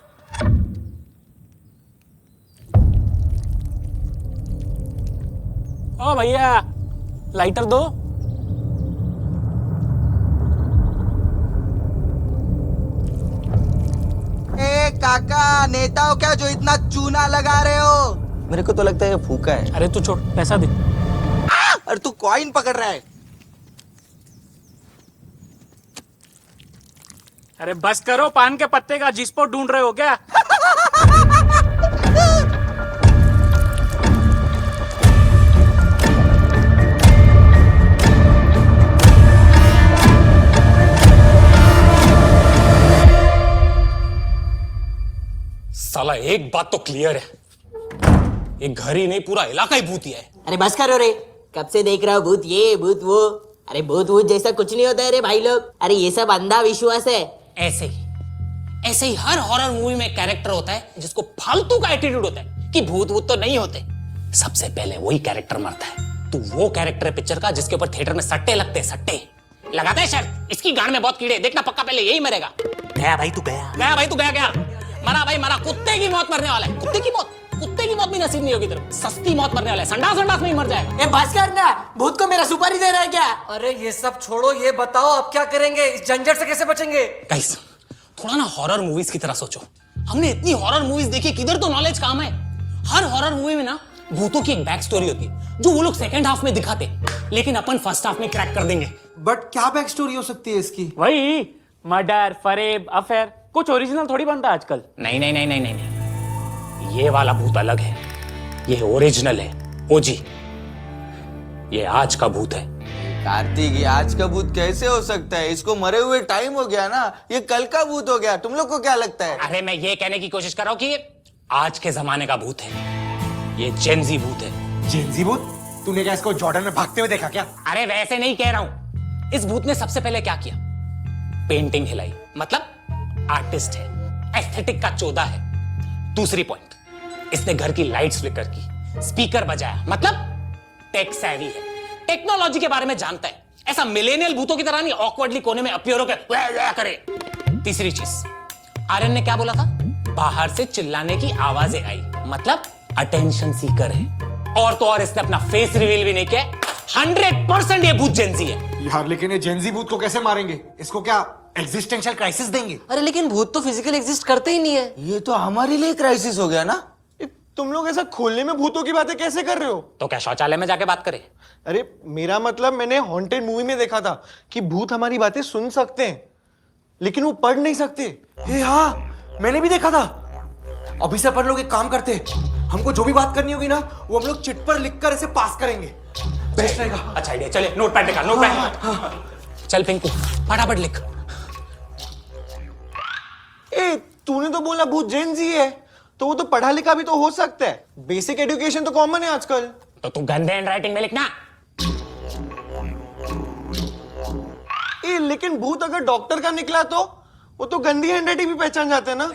S2: ओ भैया लाइटर दो।
S11: ए काका, नेता हो क्या जो इतना चूना लगा रहे हो? मेरे को तो लगता है ये फूका है।
S2: अरे तू छोड़, पैसा दे।
S11: अरे तू कॉइन पकड़ रहा है।
S6: अरे बस करो, पान के पत्ते का जिसपो ढूंढ रहे हो क्या?
S2: साला एक बात तो क्लियर है, ये घर ही नहीं पूरा इलाका ही भूतिया है।
S8: अरे बस करो रे, कब से देख रहा हूँ भूत ये भूत वो। अरे भूत वूत जैसा कुछ नहीं होता है रे भाई लोग। अरे ये सब अंधा विश्वास है।
S2: ऐसे ही हर हॉरर मूवी में कैरेक्टर होता है जिसको फालतू का एटीट्यूड होता है कि भूत वूत तो नहीं होते। सबसे पहले वही कैरेक्टर मरता है। तो वो कैरेक्टर है पिक्चर का जिसके ऊपर थिएटर में सट्टे लगते हैं। सट्टे लगाते हैं शर्त, इसकी गांड में बहुत कीड़े, देखना पक्का पहले यही मरेगा।
S11: गया भाई तू गया।
S2: गया भाई तू गया क्या? मरा भाई मरा, कुत्ते की मौत मरने वाला है। कुत्ते की मौत भी नसीब नहीं होगी तेरे को। सस्ती मौत मरने वाला है, संडास में ही मर जाएगा।
S8: ए बस कर ना, भूत को मेरा सुपारी दे रहा है क्या?
S4: अरे ये सब छोड़ो, ये बताओ अब क्या करेंगे? इस झंझट से कैसे बचेंगे?
S2: गाइस थोड़ा ना हॉरर मूवीज की तरह सोचो। हमने इतनी हॉरर मूवीज देखी, किधर तो नॉलेज काम है। हर हॉरर मूवी में ना भूतों की एक बैक स्टोरी होती है जो वो लोग सेकंड हाफ में दिखाते, लेकिन अपन फर्स्ट हाफ में क्रैक कर देंगे।
S5: बट क्या बैक स्टोरी हो सकती है इसकी?
S6: वही मर्डर, फरेब, अफेयर, कुछ ओरिजिनल थोड़ी बनता आजकल।
S2: नहीं, ये वाला भूत अलग है, ये ओरिजिनल है, ओजी। ये आज का भूत है।
S11: कार्तिक, ये आज का भूत कैसे हो सकता है? इसको मरे हुए टाइम हो गया ना, ये कल का भूत हो गया। तुम लोग को क्या लगता है?
S2: अरे मैं ये कहने की कोशिश कर रहा हूं कि ये आज के जमाने का भूत है, ये जेनजी भूत है।
S1: जेनजी भूत? तूने क्या इसको जॉर्डन में भागते हुए देखा क्या?
S2: अरे वैसे नहीं कह रहा हूं। इस भूत ने सबसे पहले क्या किया? पेंटिंग हिलाई, मतलब आर्टिस्ट है, एस्थेटिक का चोदा है। दूसरी पॉइंट, इसने घर की लाइट्स फ्लिकर की, स्पीकर बजाया, मतलब टेक सैवी है, टेक्नोलॉजी के बारे में जानता है। ऐसा मिलेनियल भूतों की तरह नहीं ऑकवर्डली कोने में अपीयर होकर वह करे। तीसरी चीज, आर्यन ने क्या बोला था? बाहर से चिल्लाने की आवाजें आई, मतलब अटेंशन सीकर है। और तो और इसने अपना फेस रिवील भी नहीं किया। 100% ये भूत जेनजी है।
S1: यार लेकिन ये जेनजी भूत को कैसे मारेंगे? इसको क्या एग्जिस्टेंशियल क्राइसिस देंगे?
S4: अरे लेकिन भूत तो फिजिकल एग्जिस्ट करते ही नहीं है।
S11: ये तो हमारे लिए क्राइसिस हो गया ना।
S7: तुम लोग ऐसा खोलने में भूतों की बातें कैसे कर रहे हो?
S2: तो क्या शौचालय में जाके बात करें?
S7: अरे मेरा मतलब, मैंने हॉन्टेड मूवी में देखा था कि भूत हमारी बातें सुन सकते हैं लेकिन वो पढ़ नहीं सकते।
S5: हाँ, मैंने भी देखा था। अभी से अपन लोग एक काम करते हैं, हमको जो भी बात करनी होगी ना वो हम लोग चिट पर लिखकर ऐसे पास करेंगे। बेस्ट रहेगा।
S2: अच्छा आइडिया। चले नोट पैड निकाल, नोट पैड। चल पिंकू फटाफट लिख।
S7: ए, तूने तो बोला भूत जेनजी है, तो वो तो पढ़ा लिखा भी तो हो सकता है। बेसिक एजुकेशन तो कॉमन है आजकल।
S2: तो तू गंदे हैंडराइटिंग में लिखना।
S7: लेकिन भूत अगर डॉक्टर का निकला तो वो तो गंदी हैंडराइटिंग भी पहचान जाते हैं ना।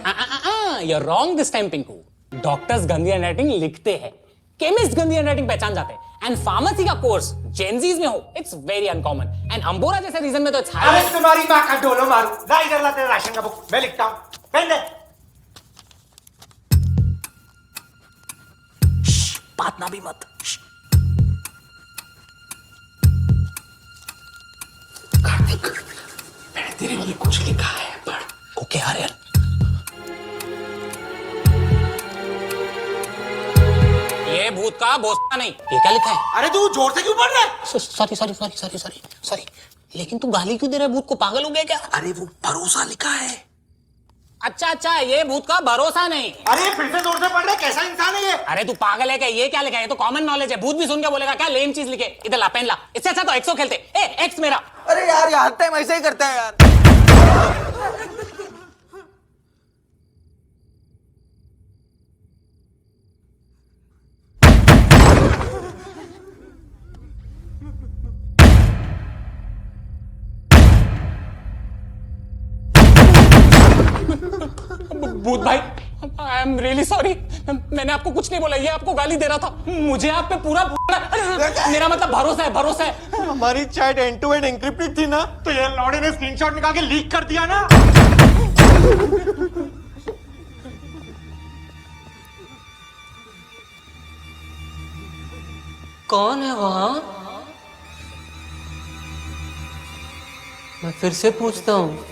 S2: You're wrong this time, Pinku. Doctors गंदी हैंडराइटिंग लिखते हैं, केमिस्ट गंदी हैंडराइटिंग पहचान जाते हैं। एंड फार्मेसी का कोर्स जेनजीज में हो, it's very uncommon. And Ambora जैसे रीजन में तो इट्स हाई।
S1: अरे तुम्हारी माँ का डोलो मारू। ला इधर ला तेरा राशन का बुक, मैं लिखता हूँ। पेन दे।
S5: बात ना भी मत।
S2: कार्तिक, मैंने तेरे लिए कुछ लिखा है, पढ़। ओके आर्यन। ये भूत का भोसड़ा नहीं। ये क्या लिखा है?
S1: अरे तू जोर से क्यों पढ़ रहा है?
S2: सॉरी। लेकिन तू गाली क्यों दे रहा है? भूत को पागल हो गया क्या?
S5: अरे वो भरोसा लिखा है।
S2: अच्छा, ये भूत का भरोसा नहीं।
S1: अरे फिर से जोर से पढ़ रहा है, कैसा इंसान है ये?
S2: अरे तू पागल है क्या? ये क्या लिखा है? ये तो कॉमन नॉलेज है। भूत भी सुन के बोलेगा क्या लेम चीज लिखे? इधर ला, पेन ला। इससे अच्छा तो एक्सो खेलते। एक्स मेरा।
S11: अरे यार, ये हर टाइम ऐसा ही करता है यार।
S2: भूत भाई, आई एम रियली सॉरी। मैंने आपको कुछ नहीं बोला, ये आपको गाली दे रहा था। मुझे आप पे पूरा मेरा मतलब भरोसा है।
S7: हमारी chat end to end encrypted थी ना,
S1: तो ये लौड़े ने स्क्रीनशॉट निकाल के लीक कर दिया ना।
S4: कौन है वहां? मैं फिर से पूछता हूँ,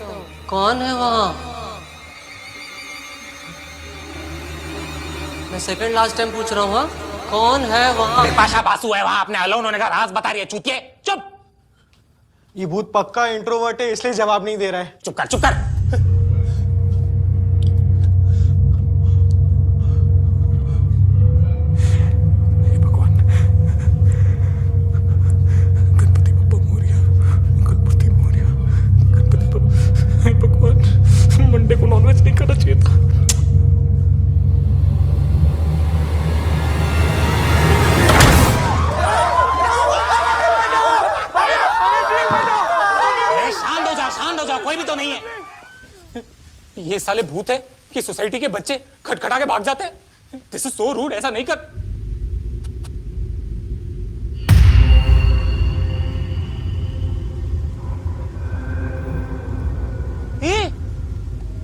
S4: कौन है वहां? मैं सेकंड लास्ट टाइम पूछ रहा हूँ, हाँ? कौन है वहां?
S2: पाशा बासु है वहां, अपने अलोन होने का राज बता रही है चूतिए। चुप
S7: ये भूत पक्का इंट्रोवर्ट है, इसलिए जवाब नहीं दे रहा है।
S2: चुप कर चुप कर।
S6: मंडे को नॉनवेज नहीं करना चाहिए था।
S2: शांत हो जाओ, कोई भी तो नहीं है।
S6: ये साले भूत है कि सोसाइटी के बच्चे खटखटा के भाग जाते हैं। दिस इज सो रूड, ऐसा नहीं कर।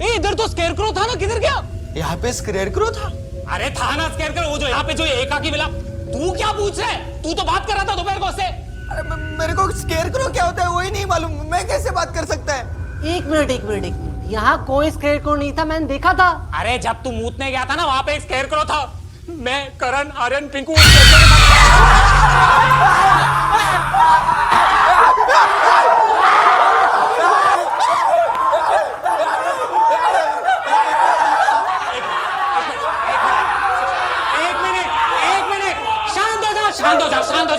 S6: इधर तो स्केयरक्रो था ना, किधर गया?
S11: यहाँ पे स्केयरक्रो था?
S2: अरे था ना स्केयरक्रो, वो जो यहाँ पे जो एकाकी मिला। तू क्या पूछ रहा है? तू तो बात कर रहा था दोपहर को उससे।
S11: अरे मेरे को स्केयरक्रो क्या होता है वही नहीं मालूम, मैं कैसे बात कर सकता है?
S4: एक मिनट, यहाँ कोई स्केयरक्रो नहीं था, मैंने देखा था।
S2: अरे जब तू मूतने गया था ना, वहां पे एक स्केयरक्रो था। मैं, करण, आर्यन, पिंकू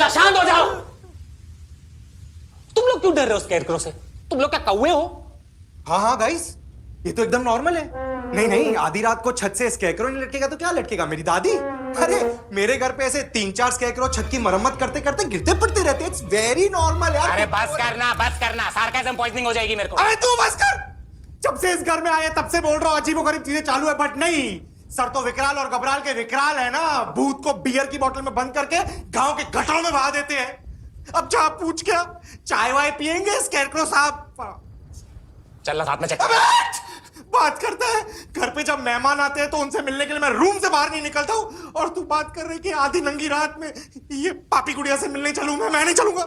S2: शांत हो जाओ। तुम लोग क्यों डर रहे हो स्केयरक्रो से? तुम लोग क्या कौवे हो?
S1: हाँ गाइस, ये तो एकदम नॉर्मल है। नहीं, आधी रात को छत से स्केयरक्रो नहीं लटकेगा तो क्या लटकेगा? मेरी दादी। अरे मेरे घर पे ऐसे 3-4 स्केयरक्रो छत की मरम्मत करते करते गिरते पड़ते रहते हैं। इट्स वेरी नॉर्मल यार।
S2: अरे बस करना, सार्केज्म पॉइजनिंग हो जाएगी मेरे को।
S1: अरे तू बस कर। जब से इस घर में आए तब से बोल रहा हूँ अजीबोगरीब चीजें चालू है, बट नहीं। सर तो विकराल और घबराल के विकराल है ना। भूत को बियर की बोतल में बंद करके गांव के गटरों में बहा देते हैं। अब जा पूछ क्या, चाय वाय पियेंगे स्केयरक्रो साहब?
S2: चल साथ में चल।
S1: बात करता है। घर पे जब मेहमान आते हैं तो उनसे मिलने के लिए मैं रूम से बाहर नहीं निकलता हूँ, और तू बात कर रही कि आधी नंगी रात में ये पापी गुड़िया से मिलने चलूं? मैं नहीं चलूंगा।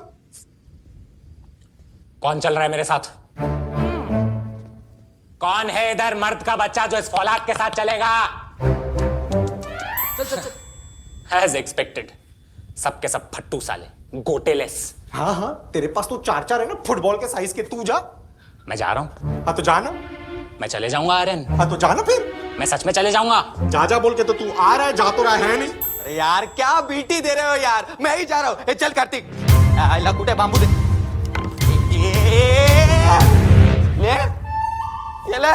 S2: कौन चल रहा है मेरे साथ? कौन है इधर मर्द का बच्चा जो इस फौलाद के साथ चलेगा? As expected, सबके सब फट्टू साले, गोटेलेस।
S1: हाँ, तेरे पास तो 4-4 है ना फुटबॉल के साइज के। तू जा।
S2: मैं जा रहा हूं।
S1: हाँ तो जाना।
S2: मैं चले जाऊंगा आर्यन।
S1: हाँ तो जाना फिर।
S2: मैं सच में चले जाऊंगा।
S1: जा बोल के तो तू आ रहा है, जा तो रहा है नहीं।
S11: अरे यार क्या बीटी दे रहे हो यार, मैं ही जा रहा हूँ। चल कार्तिक, लकुटे बांबू दे। ये ले,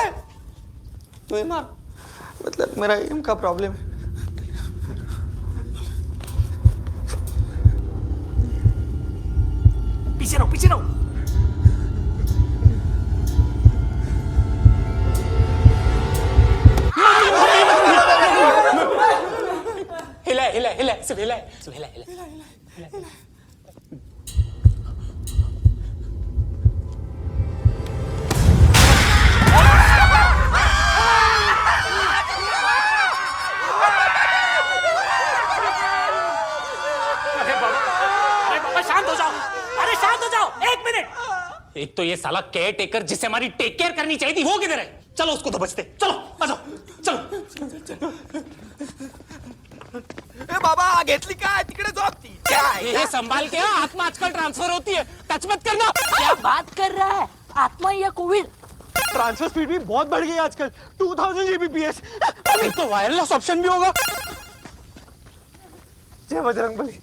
S11: तू ही मार। मतलब मेरा एम का प्रॉब्लम है।
S6: पीछे रहो। हिला, सिर्फ हिला। शांत हो जाओ, 1 मिनट। एक तो ये साला केयर टेकर जिससे हमारी टेक केयर करनी चाहिए थी, वो किधर है? चलो उसको तो बचते। चलो आ जाओ, चलो।
S9: ए बाबा घेतली काय तिकडे झोपती
S2: ये संभाल के, आत्मा आजकल ट्रांसफर होती है, टच मत करना।
S8: क्या बात कर रहा है? आत्मा या कोविड?
S7: ट्रांसफर स्पीड भी बहुत बढ़ गई है आजकल, 2000 Gbps।
S2: एक तो वायरलेस ऑप्शन भी होगा।
S7: जय बजरंगबली।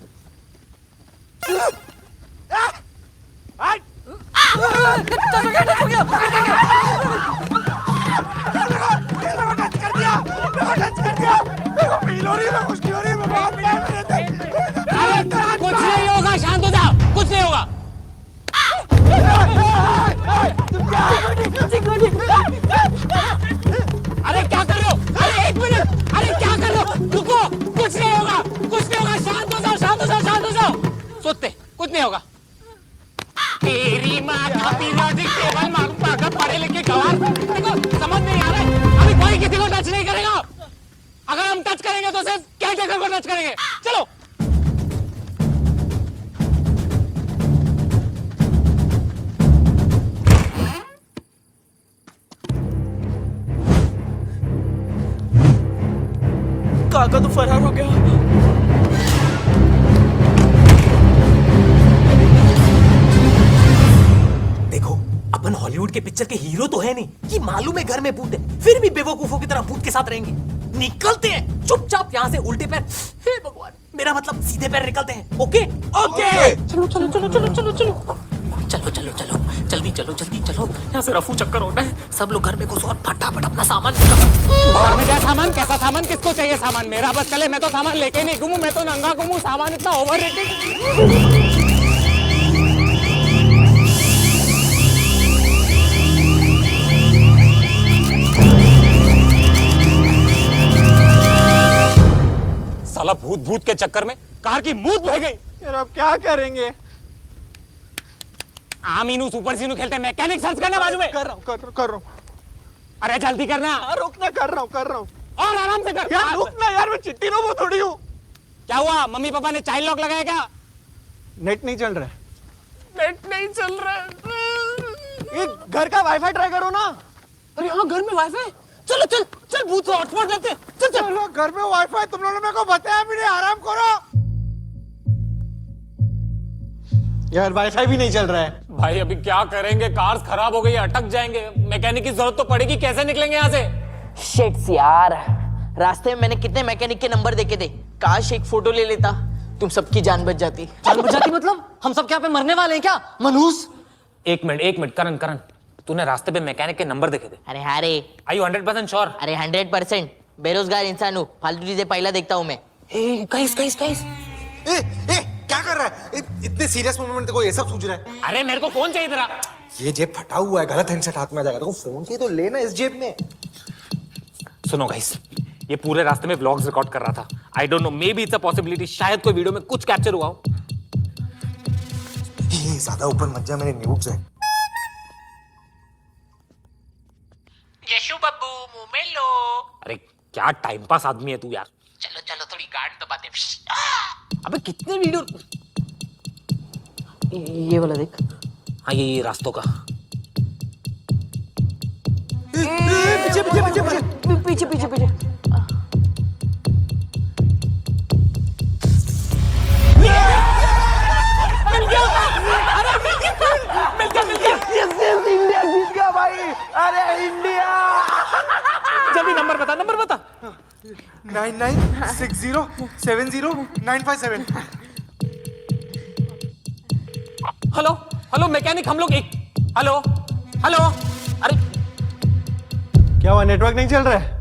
S2: कुछ नहीं होगा, शांत हो जाओ, कुछ नहीं होगा। अरे क्या कर रहे हो? अरे 1 मिनट, अरे क्या कर रहे हो? रुको, कुछ नहीं होगा, शांत हो जाओ। सोते, कुछ नहीं होगा। तेरी माँ का पीरियोडिक टेबल मालूम पाकर पढ़े लिखे गवार। देखो समझ नहीं आ रहा है, अभी कोई किसी को टच नहीं करेगा। अगर हम टच करेंगे तो सिर्फ केयर टेकर को टच करेंगे। चलो
S6: काका तो फरार हो गया।
S12: देखो, अपन हॉलीवुड के पिक्चर के हीरो तो है नहीं, ये मालूम है घर में भूत है, फिर भी बेवकूफों की तरह भूत के साथ रहेंगे। निकलते हैं चुपचाप यहाँ से, उल्टे पैर। हे भगवान, मेरा मतलब सीधे पैर निकलते हैं। ओके ओके, चलो चलो चलो चलो चलो चलो चलो चलो चलो, जल्दी चलो जल्दी चलो, यहाँ से रफू चक्कर होना है। सब लोग घर में घुसो और फटाफट अपना सामान निकालो।
S2: घर में क्या सामान, कैसा सामान, किसको चाहिए सामान? मेरा बस चले, मैं तो सामान लेके नहीं घूमूं, मैं तो नंगा घूमूं। सामान इतना ओवररेटेड। साला भूत भूत के चक्कर में कार की मूत बह गई।
S7: यार अब क्या करेंगे?
S2: आमीनू सुपर सीनू खेलते, मैकेनिक सर्च करना बाजू में।
S7: कर रहा हूँ।
S2: अरे जल्दी करना।
S7: रुकना, कर रहा हूँ।
S2: और आराम से कर।
S7: यार रुकना यार, मैं चिट्ठी लो वो थोड़ी हूँ।
S2: क्या हुआ, मम्मी पापा ने चाइल्ड लॉक लगाया क्या?
S7: नेट नहीं चल रहा है।
S2: नेट नहीं चल रहा है।
S7: ये घर का वाईफाई ट्राई करो ना।
S2: अरे हाँ, घर में वाईफाई। चलो चल चल, भूत से हॉटस्पॉट लेते हैं। चल चल।
S1: चलो, घर में वाईफाई तुम लोगों ने मेरे को बताया भी नहीं, आराम करो।
S7: यार वाईफाई भी नहीं चल रहा है।
S2: भाई अभी क्या करेंगे, कार्स खराब हो गई, अटक जाएंगे, मैकेनिक की जरूरत तो पड़ेगी, कैसे निकलेंगे यहाँ से?
S8: शिट्स यार, रास्ते में मैंने कितने मैकेनिक के नंबर देखे थे, काश एक फोटो ले लेता, तुम सबकी जान बच जाती।
S4: जान बच जाती मतलब? हम सब क्या पे मरने वाले हैं क्या मनहूस?
S10: एक मिनट करण करण, तूने रास्ते पे मैकेनिक के नंबर देखे थे?
S8: अरे हाँ रे।
S10: Are you 100% sure?
S8: अरे 100%। बेरोजगार इंसान हूँ, फालतू चीजें पहला देखता हूँ मैं।
S4: गाइस
S3: क्या कर रहा है? इतने सीरियस मोमेंट में देखो ये सब सूझ रहा है।
S2: अरे मेरे को फोन चाहिए तेरा।
S3: ये जेब फटा हुआ है, गलत हैंडसेट हाथ में आ जाएगा। देखो फोन चाहिए तो लेना इस जेब में।
S10: सुनो गाइस, ये पूरे रास्ते में व्लॉग्स रिकॉर्ड कर रहा था। I don't know, may be it's a possibility, शायद कोई वीडियो में कुछ कैप्चर हुआ हो।
S3: ये ज्यादा ऊपर मत जा, मेरे न्यूड्स है।
S10: यशु बब्बू मुंह में लो। अरे क्या टाइम पास आदमी है तू यार।
S8: चलो चलो, थोड़ी गांड दबाते।
S10: अबे कितने वीडियो।
S4: ये वाला देख।
S10: हाँ ये रास्तों का।
S4: पीछे पीछे पीछे।
S9: इंडिया जीत गया भाई। अरे इंडिया।
S2: जल्दी नंबर बता, नंबर बता।
S1: 9960709557।
S2: हेलो हेलो मैकेनिक, हम लोग एक। Hello hello. अरे
S7: क्या हुआ, नेटवर्क नहीं चल रहा है?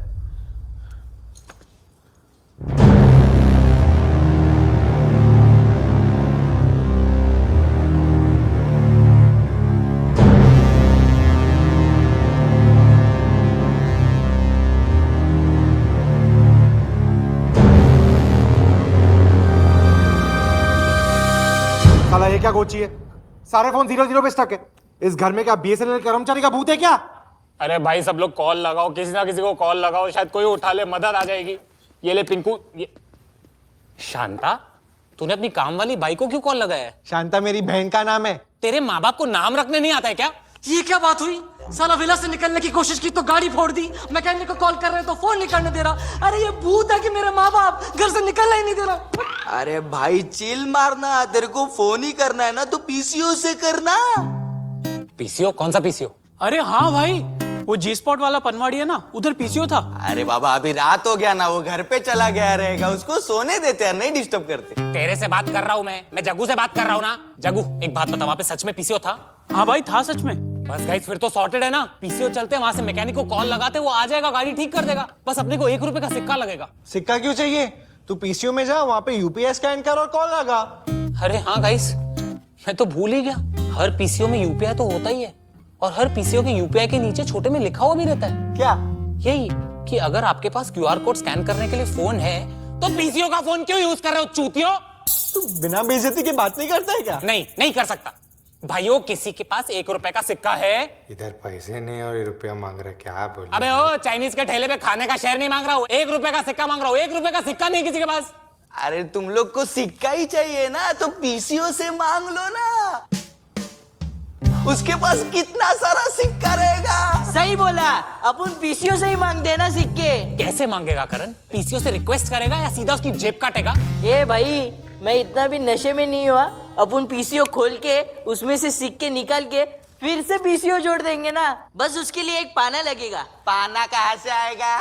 S1: साला ये क्या गोची है, सारे फोन 00 पे स्टक है। इस घर में क्या बीएसएनएल कर्मचारी का भूत है क्या?
S2: अरे भाई सब लोग कॉल लगाओ, किसी ना किसी को कॉल लगाओ, शायद कोई उठा ले, मदद आ जाएगी। ये ले पिंकू, ये शांता, तूने अपनी काम वाली बाई को क्यों कॉल लगाया है?
S7: शांता मेरी बहन का नाम है।
S2: तेरे माँ बाप को नाम रखने नहीं आता है क्या?
S4: ये क्या बात हुई? साला विला से निकलने की कोशिश की तो गाड़ी फोड़ दी, मैकेनिक को कॉल कर रहे हैं तो फोन नहीं करने दे रहा। अरे ये भूत है कि मेरे माँ बाप घर से निकलना ही नहीं दे रहा।
S11: अरे भाई चिल मारना, तेरे को फोन ही करना है ना तो पीसीओ से करना।
S2: पीसीओ? कौन सा पीसीओ?
S6: अरे हाँ भाई, वो जी स्पॉट वाला पनवाड़ी है ना, उधर पीसीओ था।
S11: अरे बाबा अभी रात हो गया ना, वो घर पे चला गया रहेगा, उसको सोने देते हैं, नहीं डिस्टर्ब करते।
S2: तेरे से बात कर रहा हूँ मैं जग्गू से बात कर रहा हूँ ना। जग्गू एक बात बता, वहाँ पे सच में पीसीओ था?
S6: हाँ भाई था सच में।
S2: बस गाइस फिर तो सॉर्टेड है ना। पीसीओ चलते हैं, वहां से मैकेनिक को कॉल लगाते, वो आ जाएगा, गाड़ी ठीक कर देगा। बस अपने को 1 रुपए का सिक्का लगेगा।
S7: सिक्का क्यों चाहिए? तू पीसीओ में जा, वहां पे यूपीआई स्कैन कर और कॉल लगा।
S2: अरे हाँ गाइस, मैं तो भूल ही गया, हर पीसीओ में यूपीआई तो होता ही है, और हर पीसीओ के यूपीआई के नीचे छोटे में लिखा हुआ भी रहता है।
S7: क्या?
S2: यही कि अगर आपके पास क्यूआर कोड स्कैन करने के लिए फोन है तो पीसीओ का फोन क्यों यूज कर रहे हो चूतियो?
S7: तू बिना बेइज्जती की बात नहीं करता है क्या?
S2: नहीं कर सकता। भाइयों किसी के पास 1 रुपए का सिक्का है?
S1: इधर पैसे नहीं और रुपया मांग रहा है, क्या बोल?
S2: अबे ओ, चाइनीज के ठेले पे खाने का शेयर नहीं मांग रहा हूँ, 1 रुपए का सिक्का मांग रहा हूँ। 1 रुपए का सिक्का नहीं किसी के पास।
S11: अरे तुम लोग को सिक्का ही चाहिए ना तो पीसीओ से मांग लो ना, उसके पास कितना सारा सिक्का रहेगा।
S4: सही
S8: नहीं बोला, अपन पीसीओ से ही मांगते हैं ना सिक्के।
S2: कैसे मांगेगा करण? पीसीओ से रिक्वेस्ट करेगा या सीधा उसकी जेब काटेगा?
S8: ए भाई, मैं इतना भी नशे में नहीं हुआ। अपन पीसीओ खोल के उसमें से सिक्के निकाल के फिर से पीसीओ जोड़ देंगे ना। बस उसके लिए एक पाना लगेगा।
S9: पाना कहाँ से आएगा?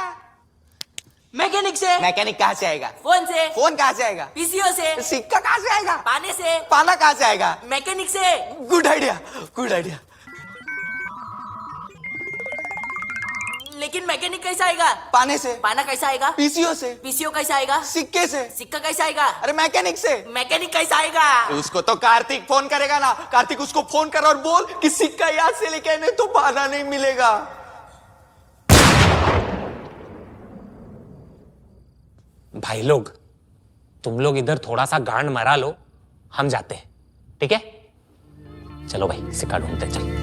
S8: मैकेनिक से।
S9: मैकेनिक कहाँ से आएगा?
S8: फोन से।
S9: फोन कहाँ से आएगा?
S8: पीसीओ से।
S9: सिक्का कहाँ से आएगा?
S8: पाने से।
S9: पाना कहाँ से आएगा?
S8: मैकेनिक से।
S9: Good idea, good idea.
S8: लेकिन मैकेनिक कैसा आएगा?
S9: पाने से।
S8: पाना कैसा आएगा?
S9: पीसीओ से।
S8: पीसीओ कैसा आएगा?
S9: सिक्के से।
S8: सिक्का कैसा आएगा?
S9: अरे मैकेनिक से।
S8: मैकेनिक कैसा आएगा?
S9: उसको तो कार्तिक फोन करेगा ना। कार्तिक उसको फोन कर और बोल कि सिक्का याद से लेके आने, तो पाना नहीं मिलेगा।
S2: भाई लोग, तुम लोग इधर थोड़ा सा गांड मरा लो, हम जाते हैं, ठीक है? चलो भाई, सिक्का ढूंढते हैं, चल।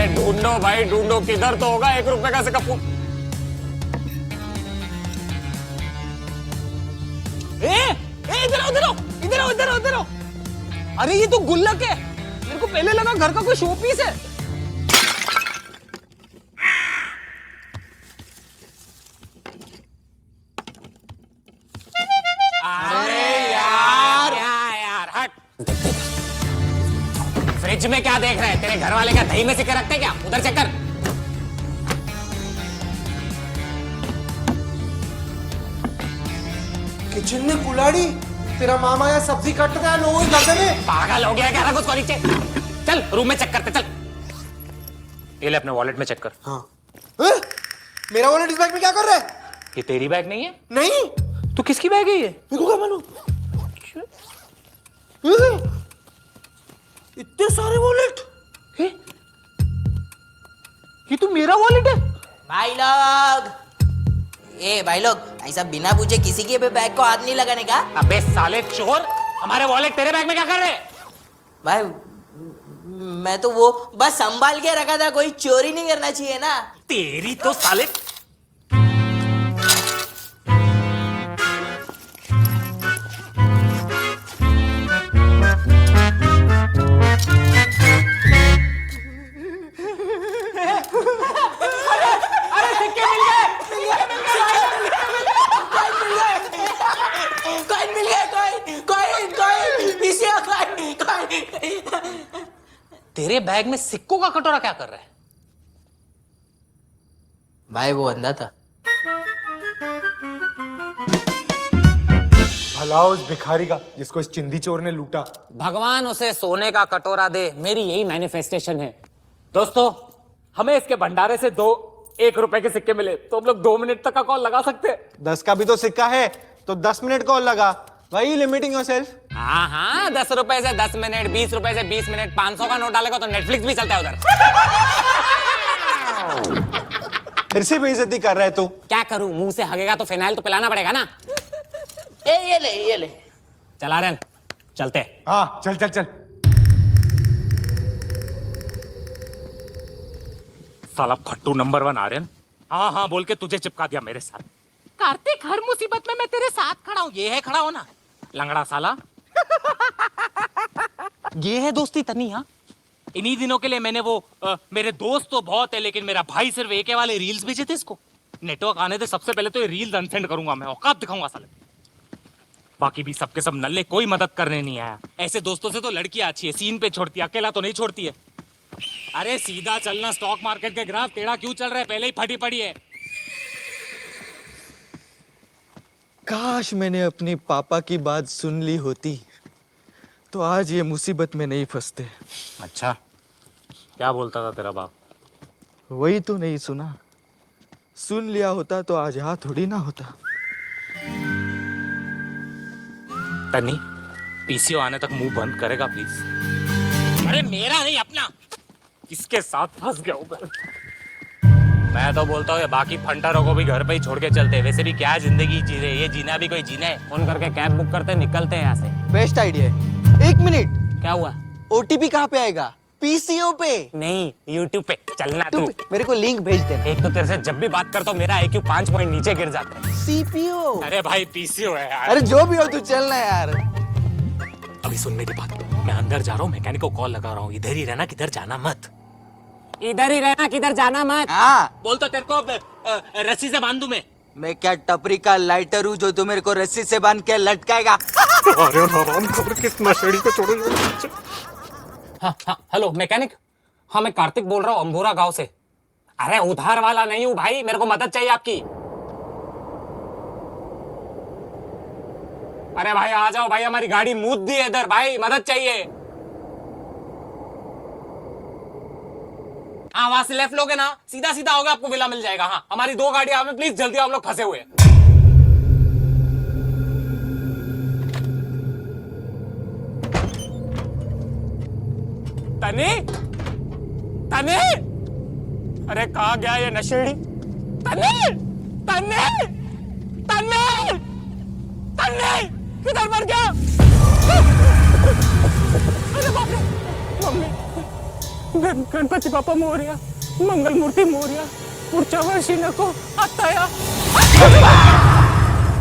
S2: ढूंढो भाई ढूंढो, किधर तो होगा 1 रुपए का सिक्का।
S12: इधर आओ, इधर आओ, इधर आओ, इधर आओ, इधर आओ। अरे ये तो गुल्लक है, मेरे को पहले लगा घर का कोई शो पीस है।
S2: अरे यार हट। फ्रिज में क्या देख रहा है? तेरे घर वाले क्या दही में सिक्के रखते क्या? उधर चेक कर।
S5: किचन में कुल्हाड़ी? तेरा मामा यहाँ सब्जी काटता है लोगों के गर्दन में।
S2: पागल हो गया क्या? रख उसको नीचे। चल रूम में चेक करते, चल। ये ले अपने वॉलेट में चेक कर।
S5: हाँ। मेरा वॉलेट इस बैग में क्या कर रहा है?
S2: ये तेरी बैग नहीं है?
S5: नहीं।
S2: तो किसकी बैग है ये?
S5: मेरे को क्या मालूम? इतने सारे वॉलेट?
S12: ये तो मेरा वॉलेट है।
S8: भाई लोग, भाई लोग, ऐसा बिना पूछे किसी के भी बैग को हाथ नहीं लगाने का।
S2: अबे साले चोर, हमारे वॉलेट तेरे बैग में क्या कर रहे?
S8: भाई मैं तो वो बस संभाल के रखा था, कोई चोरी नहीं करना चाहिए ना।
S2: तेरी तो साले। तेरे बैग में सिक्कों का कटोरा क्या कर रहा है?
S8: भाई वो अंधा था।
S5: भला उस भिखारी का जिसको इस चिंदी चोर ने लूटा।
S2: भगवान उसे सोने का कटोरा दे, मेरी यही मैनिफेस्टेशन है। दोस्तों, हमें इसके भंडारे से 2 1 रुपए के सिक्के मिले तो हम लोग 2 मिनट तक का कॉल लगा सकते हैं।
S7: 10 का भी तो सिक्का है, तो 10 मिनट कॉल लगा। वही लिमिटिंग योरसेल्फ।
S2: हाँ 10 रुपए से 10 मिनट, 20 रुपए से 20 मिनट, 500 का नोट डालेगा तो नेटफ्लिक्स भी चलता है उधर।
S7: फिर से बेइज्जती कर रहा है तू।
S2: क्या करूं? मुंह से हगेगा तो फिनाइल तो पिलाना पड़ेगा ना।
S8: ये ले।
S2: चला रहे चलते।
S5: हाँ चल चल चल।
S10: साला फट्टू नंबर 1 आर्यन। हाँ बोल के तुझे चिपका दिया मेरे साथ।
S12: कार्तिक, हर मुसीबत में मैं तेरे साथ खड़ा हूँ। ये है खड़ा होना।
S10: लंगड़ा साला। ये है दोस्ती तनी। हाँ, इन्हीं दिनों के लिए मैंने वो मेरे दोस्त तो बहुत है लेकिन मेरा भाई सिर्फ एक वाले रील्स भेजे थे इसको। नेटवर्क आने से सबसे पहले तो ये रील्स अनसेंड करूंगा मैं, औकात दिखाऊंगा साले। बाकी भी सबके सब नल्ले, कोई मदद करने नहीं आया। ऐसे दोस्तों से तो लड़कियां अच्छी है, सीन पे छोड़ती है, अकेला तो नहीं छोड़ती है। अरे सीधा चलना, स्टॉक मार्केट के ग्राफ टेढ़ा क्यों चल रहा है? पहले ही फटी पड़ी है।
S11: काश मैंने अपने पापा की बात सुन ली होती तो आज ये मुसीबत में नहीं फंसते।
S10: अच्छा, क्या बोलता था तेरा बाप?
S11: वही तो नहीं सुना। सुन लिया होता तो आज यहाँ थोड़ी ना होता।
S10: तनी, पीसीओ आने तक मुंह बंद करेगा प्लीज? अरे मेरा नहीं, अपना। किसके साथ फंस गया हूं
S2: मैं तो बोलता हूँ बाकी फंटरों को भी घर पे ही छोड़ के चलते। वैसे भी क्या जिंदगी जी रहे, ये जीना भी कोई जीना है। फोन करके कैब बुक करते, निकलते हैं यहाँ से।
S11: बेस्ट आइडिया है।
S9: एक मिनट,
S2: क्या हुआ?
S9: ओटीपी कहाँ पे आएगा? पीसीओ पे?
S2: नहीं, YouTube पे चलना तू।
S9: मेरे को लिंक भेज दे।
S2: एक तो तेरे से जब भी बात करता हूँ मेरा IQ 5 पॉइंट नीचे गिर जाता है।
S9: सीपीओ?
S2: अरे भाई PCO है यार।
S9: अरे जो भी हो तू चलना यार।
S12: अभी सुन मेरी बात, मैं अंदर जा रहा हूँ, मैकेनिक को कॉल लगा रहा हूँ, इधर ही रहना, किधर जाना मत।
S2: इधर ही रहना, किधर जाना मत।
S9: हाँ,
S12: बोल तो तेरे को रस्सी से बांध दूं
S9: मैं क्या टपरी का लाइटर हूँ जो तू मेरे को रस्सी से बांध के लटकाएगा?
S12: अरे हराम खोर, किस नशेड़ी को छोड़ो।
S2: हाँ हाँ, हेलो मैकेनिक। हाँ मैं कार्तिक बोल रहा हूँ अंबोरा गांव से। अरे उधार वाला नहीं हूँ भाई, मेरे को मदद चाहिए आपकी। अरे भाई आ जाओ भाई, हमारी गाड़ी मूद दी है इधर भाई, मदद चाहिए। हाँ वहां से लेफ्ट लोगे ना, सीधा सीधा होगा, आपको विला मिल जाएगा। हाँ हमारी 2 गाड़ियां में, प्लीज जल्दी, आप लोग फंसे हुए हैं। तने तने, अरे कहाँ गया ये नशेड़ी? तने तने तने तने, किधर मर गया? अरे बाप रे, मम्मी, गणपति बाप्पा मोरया, मंगल मूर्ति मोरया, पुढच्या वर्षी नको आत्ताया।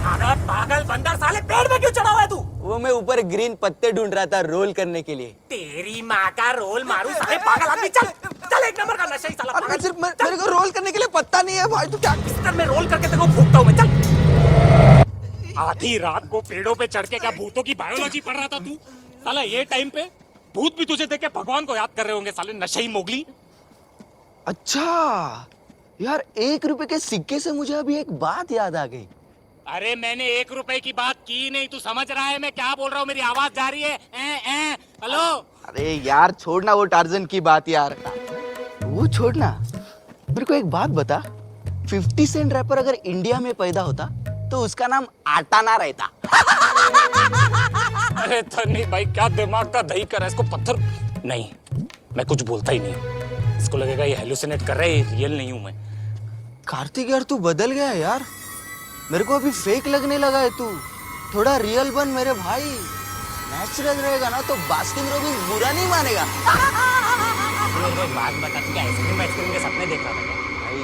S12: अरे पागल बंदर, साले पेड़ में क्यों चढ़ा हुआ है तू?
S9: वो मैं ऊपर ग्रीन पत्ते ढूंढ रहा था रोल करने के लिए।
S12: तेरी माँ का रोल मारू, साले पागल आदमी। चल चल, एक नंबर का नशा ही साला
S9: अरे
S12: पागल।
S9: सिर्फ मेरे को रोल करने के लिए पत्ता नहीं है भाई, तू क्या?
S12: बिस्तर में रोल करके तेरे को फूकता हूँ मैं, चल। आधी रात को पेड़ों पे चढ़ के क्या भूतों की बायोलॉजी पढ़ रहा था तू? साला ये टाइम पे भूत भी तुझे देख के भगवान को याद कर रहे होंगे, साले नशेई मोगली।
S9: अच्छा यार, 1 रुपए के सिक्के से मुझे अभी एक बात याद आ गई।
S10: अरे मैंने 1 रुपए की बात की नहीं, तू समझ रहा है मैं क्या बोल रहा हूँ? मेरी आवाज जा रही है? हेलो।
S9: अरे यार छोड़ना वो टार्जन की बात यार, वो छोड़ना। मेरे को एक बात बता, 50 सेंट रैपर अगर इंडिया में पैदा होता तो उसका नाम आटा ना रहता।
S2: अरे धनी भाई, क्या दिमाग का दही कर है, इसको पत्थर नहीं, मैं कुछ बोलता ही नहीं। इसको लगेगा ये हेलुसिनेट कर रहा है, ये रियल नहीं हूं मैं।
S9: कार्तिक यार तू बदल गया है यार, मेरे को अभी फेक लगने लगा है तू। थोड़ा रियल बन मेरे भाई, नेचुरल रहेगा ना तो बास्किन रॉबिन्स बुरा नहीं मानेगा।
S2: मेरे को एक बात बता, तू क्या आइसक्रीम के सपने देख रहा था क्या?
S9: भाई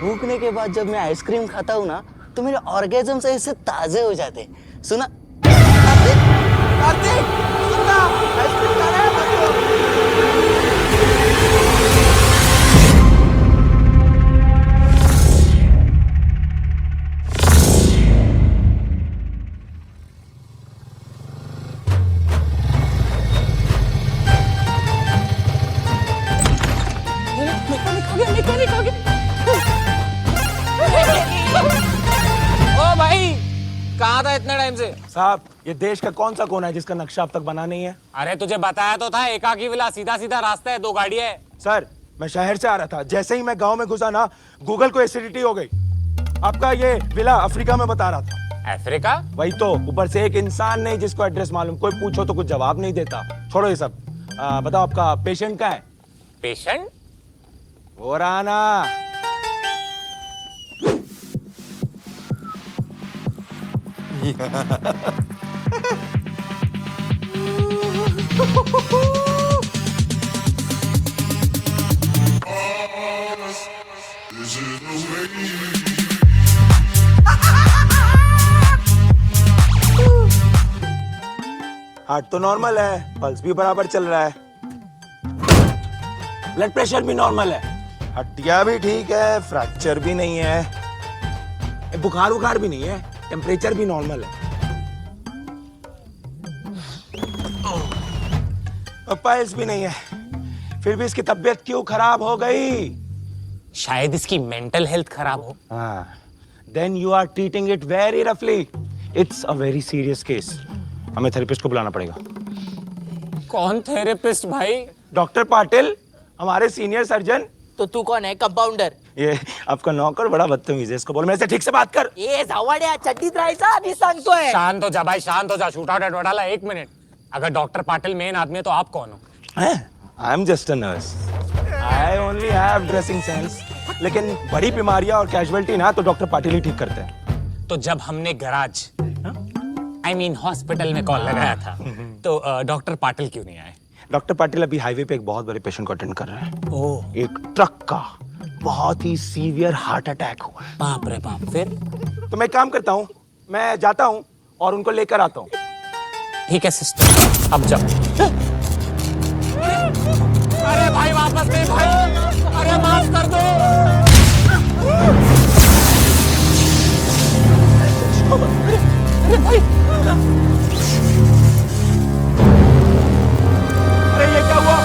S9: भूखने के बाद जब मैं आइसक्रीम खाता हूँ ना तो मेरे ऑर्गेजम्स ऐसे ताजे हो जाते। सुना कार्तिक, कार्तिक सुनना, आइसक्रीम खाना है मेरे को।
S2: ओ भाई, कहाँ था इतने टाइम से?
S7: साहब ये देश का कौन सा कोना है जिसका नक्शा अब तक बना नहीं है?
S2: अरे तुझे बताया तो था, एकाकी विला, सीधा सीधा रास्ता है, 2 गाड़ियां है।
S7: सर मैं शहर से आ रहा था, जैसे ही मैं गांव में घुसा ना गूगल को एसिडिटी हो गई। आपका ये विला अफ्रीका में बता रहा था।
S2: अफ्रीका?
S7: वही तो, ऊपर से एक इंसान नहीं जिसको एड्रेस मालूम, कोई पूछो तो कुछ जवाब नहीं देता। छोड़ो ये सब, बताओ आपका पेशेंट क्या है?
S2: पेशेंट?
S7: हो रहा ना। हार्ट तो नॉर्मल है, पल्स भी बराबर चल रहा है, ब्लड प्रेशर भी नॉर्मल है, हड्डियां भी ठीक है, फ्रैक्चर भी नहीं है, बुखार बुखार भी नहीं है, टेम्परेचर भी नॉर्मल है, और पल्स भी नहीं है। फिर भी इसकी तबीयत क्यों खराब हो गई?
S2: शायद इसकी मेंटल हेल्थ खराब हो।
S7: Then you are treating it very रफली। It's a very serious case. हमें थेरेपिस्ट को बुलाना पड़ेगा।
S2: कौन थेरेपिस्ट भाई?
S7: डॉक्टर पाटिल, हमारे सीनियर सर्जन।
S8: तो तू कौन है? कंपाउंडर?
S7: ये आपका नौकर बड़ा बदतमीज है, इसको बोल मेरे से ठीक से बात कर।
S8: ए जावड्या, चड्डीत राहायचा आधी सांगतोय।
S2: शांत हो जा भाई, शांत हो जा। Shoot out at 1 minute. अगर डॉक्टर पाटिल मेन आदमी है तो आप कौन हो?
S7: I am just a nurse. I only have dressing sense. लेकिन बड़ी बीमारियां और कैजुअलिटी ना तो डॉक्टर पाटिल ही ठीक करते हैं।
S2: तो जब हमने गराज, I mean हॉस्पिटल में कॉल लगाया था, तो डॉक्टर पाटिल क्यों नहीं आए?
S7: डॉक्टर पाटिल अभी हाईवे पे एक बहुत बड़े पेशेंट को अटेंड कर रहे हैं।
S2: ओह,
S7: एक ट्रक का बहुत ही सीवियर हार्ट अटैक हुआ है।
S2: बाप रे बाप। फिर?
S7: तो मैं एक काम करता हूँ, मैं जाता हूँ और उनको लेकर आता हूँ।
S2: ठीक है सिस्टर, अब जाओ। अरे भाई वापस नहीं भाई, अरे माफ कर दो।
S7: अरे ये क्या हुआ?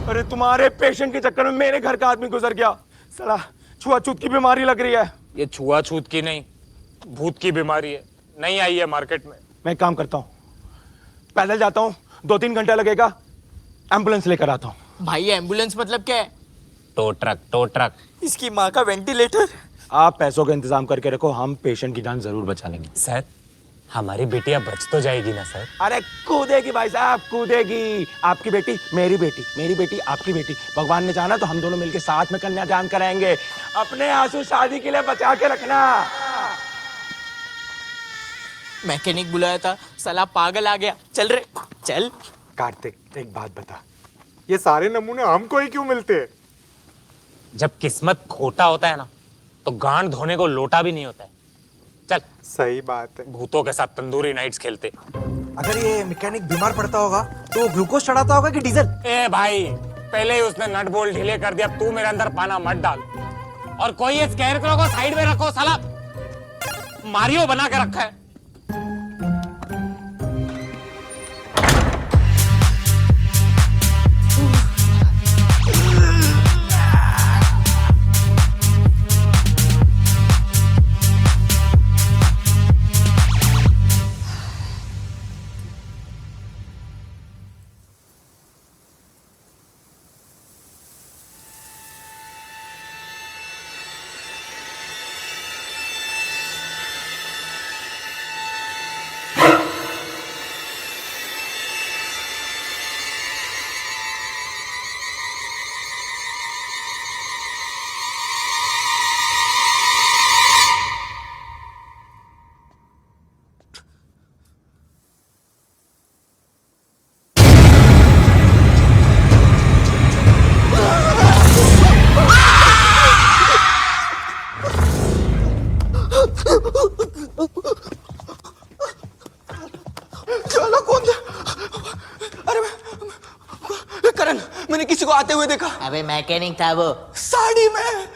S7: अरे तुम्हारे पेशेंट के चक्कर में मेरे घर का आदमी गुजर गया। साला छुआछूत की बीमारी लग रही है।
S2: ये छुआछूत की नहीं, भूत की बीमारी है, नहीं आई है मार्केट में।
S7: मैं एक काम करता हूँ, पैदल जाता हूँ, 2-3 घंटा लगेगा, एम्बुलेंस लेकर आता हूँ।
S8: भाई एम्बुलेंस मतलब क्या है?
S2: Tow truck.
S11: इसकी माँ का वेंटिलेटर।
S7: आप पैसों का इंतजाम करके रखो, हम पेशेंट की जान जरूर बचा लेंगे।
S2: सर, हमारी बेटियां बच तो जाएगी ना सर?
S7: अरे कूदेगी भाई साहब, कूदेगी। आपकी बेटी मेरी बेटी, मेरी बेटी आपकी बेटी। भगवान ने चाहा तो हम दोनों मिलकर साथ में कन्यादान कराएंगे। अपने आंसू शादी के लिए बचा के रखना।
S8: मैकेनिक बुलाया था, साला पागल आ गया। चल रे चल।
S1: कार्तिक, एक बात बता, ये सारे नमूने हमको ही क्यों मिलते हैं?
S2: जब किस्मत खोटा होता है ना, तो गांड धोने को लोटा भी नहीं होता है। चल।
S1: सही बात है।
S2: भूतों के साथ तंदूरी नाइट्स खेलते।
S3: अगर ये मैकेनिक बीमार पड़ता होगा तो ग्लूकोज चढ़ाता होगा कि डीजल?
S2: ए भाई, पहले ही उसने नट बोल्ट ढीले कर दिया, तू मेरे अंदर पाना मत डाल। और कोई ये स्कैरक्रो को साइड में रखो, साला मारियो बना के रखा है।
S5: मैंने किसी को आते हुए देखा।
S8: अबे मैकेनिक था वो।
S5: साड़ी में।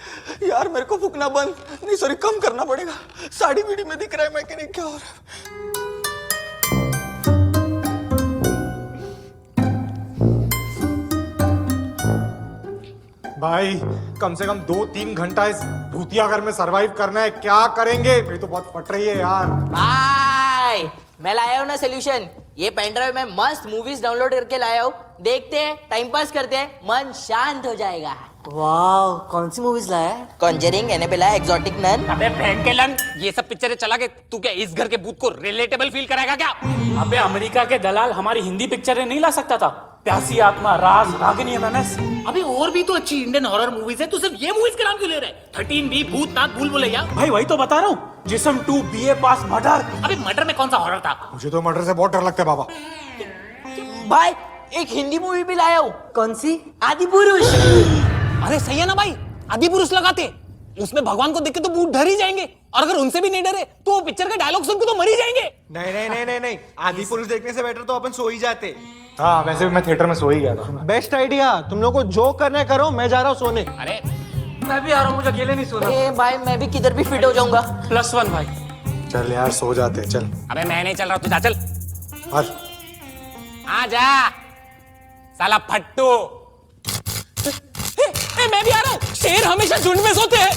S5: यार मेरे को फूकना बंद नहीं, सॉरी, कम करना पड़ेगा। साड़ी बीड़ी में दिख रहा है मैकेनिक, क्या हो रहा है?
S1: भाई कम से कम 2-3 घंटा इस भूतिया घर में सरवाइव करना है। क्या करेंगे? मेरी तो बहुत फट रही है यार।
S8: भाई मैं लाया हूँ ना सोल्यूशन। ये पेन ड्राइव में मस्त मूवीज डाउनलोड करके लाया हूँ। देखते हैं, टाइम पास करते हैं, मन शांत हो जाएगा।
S4: वाह, कौन सी मूवीज लाया है?
S8: Conjuring, Annabelle, exotic nun.
S2: अबे बहन के लन, ये सब पिक्चरें चला के तू क्या इस घर के भूत को रिलेटेबल फील कराएगा क्या?
S6: अबे अमेरिका के दलाल हमारी हिंदी पिक्चरें नहीं ला सकता था? प्यासी आत्मा, राज, रागिनी, एमएमएस।
S12: अबे और भी तो अच्छी इंडियन हॉरर मूवीज है, तू सिर्फ ये मूवीज के नाम क्यों ले रहा है? 13B, भूत, नाथ, भूल भुलैया।
S6: भाई वही तो बता रहा हूँ, जिस्म 2, BA पास, मर्डर।
S12: अबे मर्डर में कौन सा हॉरर था?
S1: मुझे तो मर्डर से बहुत डर लगता है बाबा।
S8: भाई एक हिंदी मूवी भी लाया हूँ। कौन सी? आदि पुरुष।
S2: अरे सही है ना भाई, आदि पुरुष लगाते। उसमें भगवान को देख के तो भूत डर ही जाएंगे, और अगर उनसे भी नहीं डरे तो वो पिक्चर का डायलॉग सुन के तो मर ही जाएंगे।
S5: नहीं नहीं नहीं नहीं नहीं, आदि पुरुष देखने से बेटर तो अपन सो ही जाते।
S1: हाँ वैसे भी मैं थिएटर में सो ही गया था।
S11: Best idea. तुम लोग को जो करना है करो, मैं जा रहा हूँ सोने।
S2: अरे
S12: मैं भी आ रहा हूँ, मुझे अकेले नहीं सोना।
S8: ए भाई मैं भी किधर भी फिट हो जाऊंगा।
S6: +1 भाई।
S1: चल यार सो जाते हैं, चल।
S2: अबे मैं नहीं चल रहा, तू जा चल।
S1: हर
S2: आ जा साला फट्टू। मैं भी आ रहा हूँ। शेर हमेशा झुंड में सोते हैं।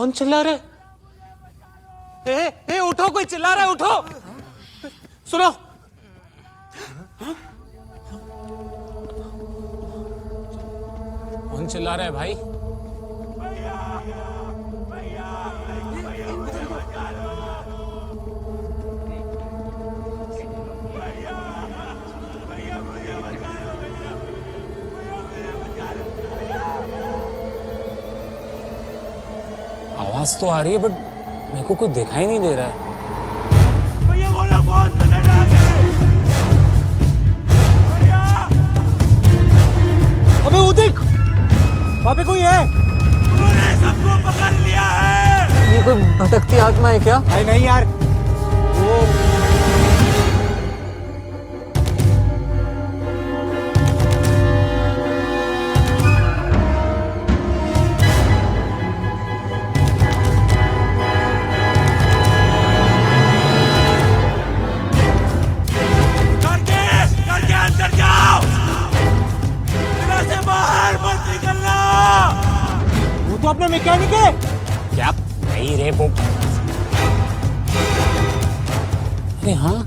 S6: कौन चिल्ला रहा है? ए, उठो, कोई चिल्ला रहा है, उठो। सुनो। कौन चिल्ला रहा है भाई? आवाज तो आ रही है बट मेरे को कुछ दिखाई नहीं दे रहा है।
S5: अबे वो देख, वहाँ पे कोई है।
S7: उन्होंने सबको पकड़ लिया है।
S4: ये कोई भटकती आत्मा है क्या?
S5: नहीं यार, वो
S7: करके अंदर जाओ। इधर से बाहर मत निकलना।
S5: वो तो अपना मैकेनिक है।
S2: क्या? नहीं रे वो। अरे हाँ,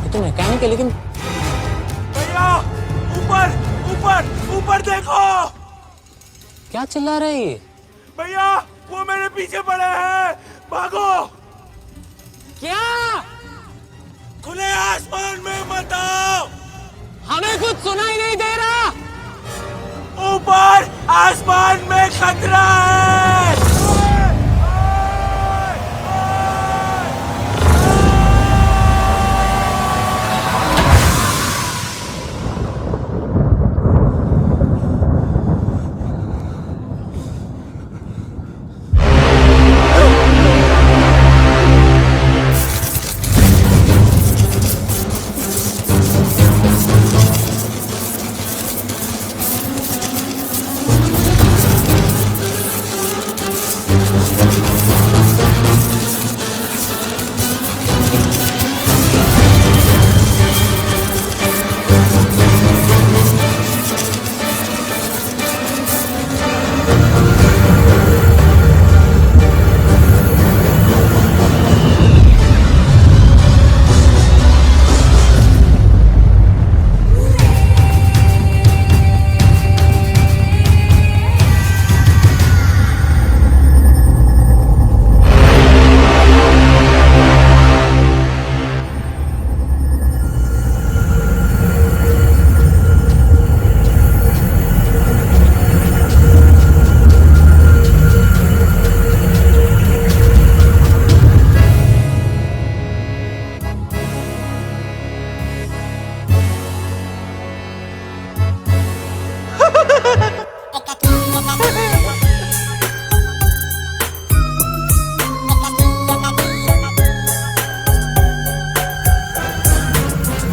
S2: ये तो मैकेनिक है लेकिन
S7: भैया ऊपर ऊपर ऊपर देखो।
S2: क्या चिल्ला रहा है ये?
S7: भैया वो मेरे पीछे पड़े हैं, भागो।
S2: क्या?
S7: खुले आसमान में मत आओ।
S2: हमें कुछ सुनाई नहीं दे रहा।
S7: ऊपर आसमान में खतरा है।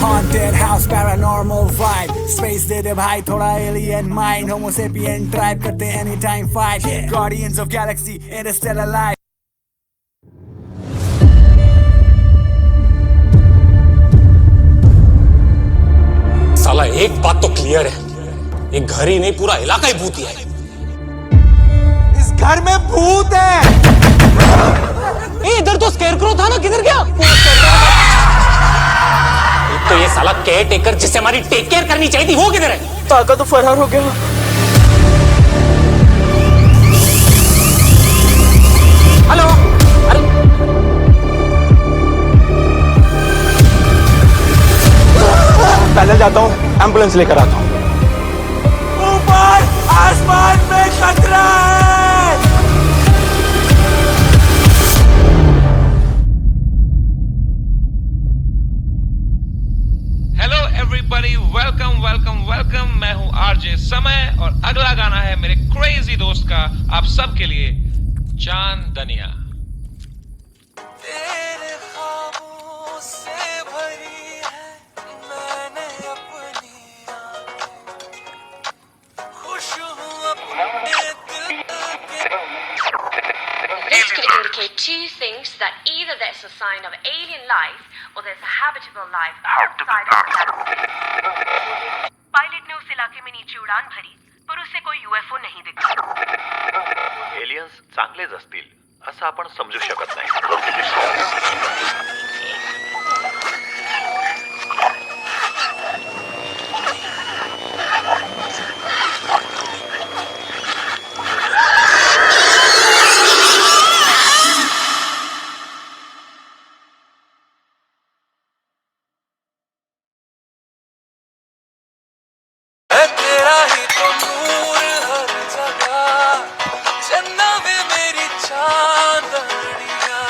S13: Haunted house, paranormal vibe. Space दे दे भाई थोड़ा alien mind. Homo sapien tribe करते anytime fight. Guardians of galaxy, interstellar life.
S2: साला एक बात तो क्लियर है, ये घर ही नहीं पूरा इलाका ही भूतिया है।
S5: इस घर में भूत है।
S2: इधर तो स्केयरक्रो था ना, किधर गया? एक तो ये साला केयर टेकर जिससे हमारी टेक केयर करनी चाहिए थी, वो किधर है?
S5: ताका तो फरार हो गया।
S2: हेलो, अरे
S7: पैदल जाता हूँ, एम्बुलेंस लेकर आता हूँ।
S13: ऊपर आसमान में खतरा है।
S14: Hello everybody, welcome welcome welcome. मैं हूँ आरजे समय और अगला गाना है मेरे क्रेजी दोस्त का आप सबके लिए, चांदनिया।
S15: This could indicate two things: that either there's a sign of alien life or there's a habitable life outside of the galaxy. Pilot ने उस इलाके में नीचे उड़ान भरी पर उसे कोई यूएफओ नहीं दिखा।
S16: एलियन्स चांगलेच असतील असं आपण समजू शकत नाही.
S17: तेरा ही तो नूर हर जगह, चन्ना वे मेरी चांदनिया.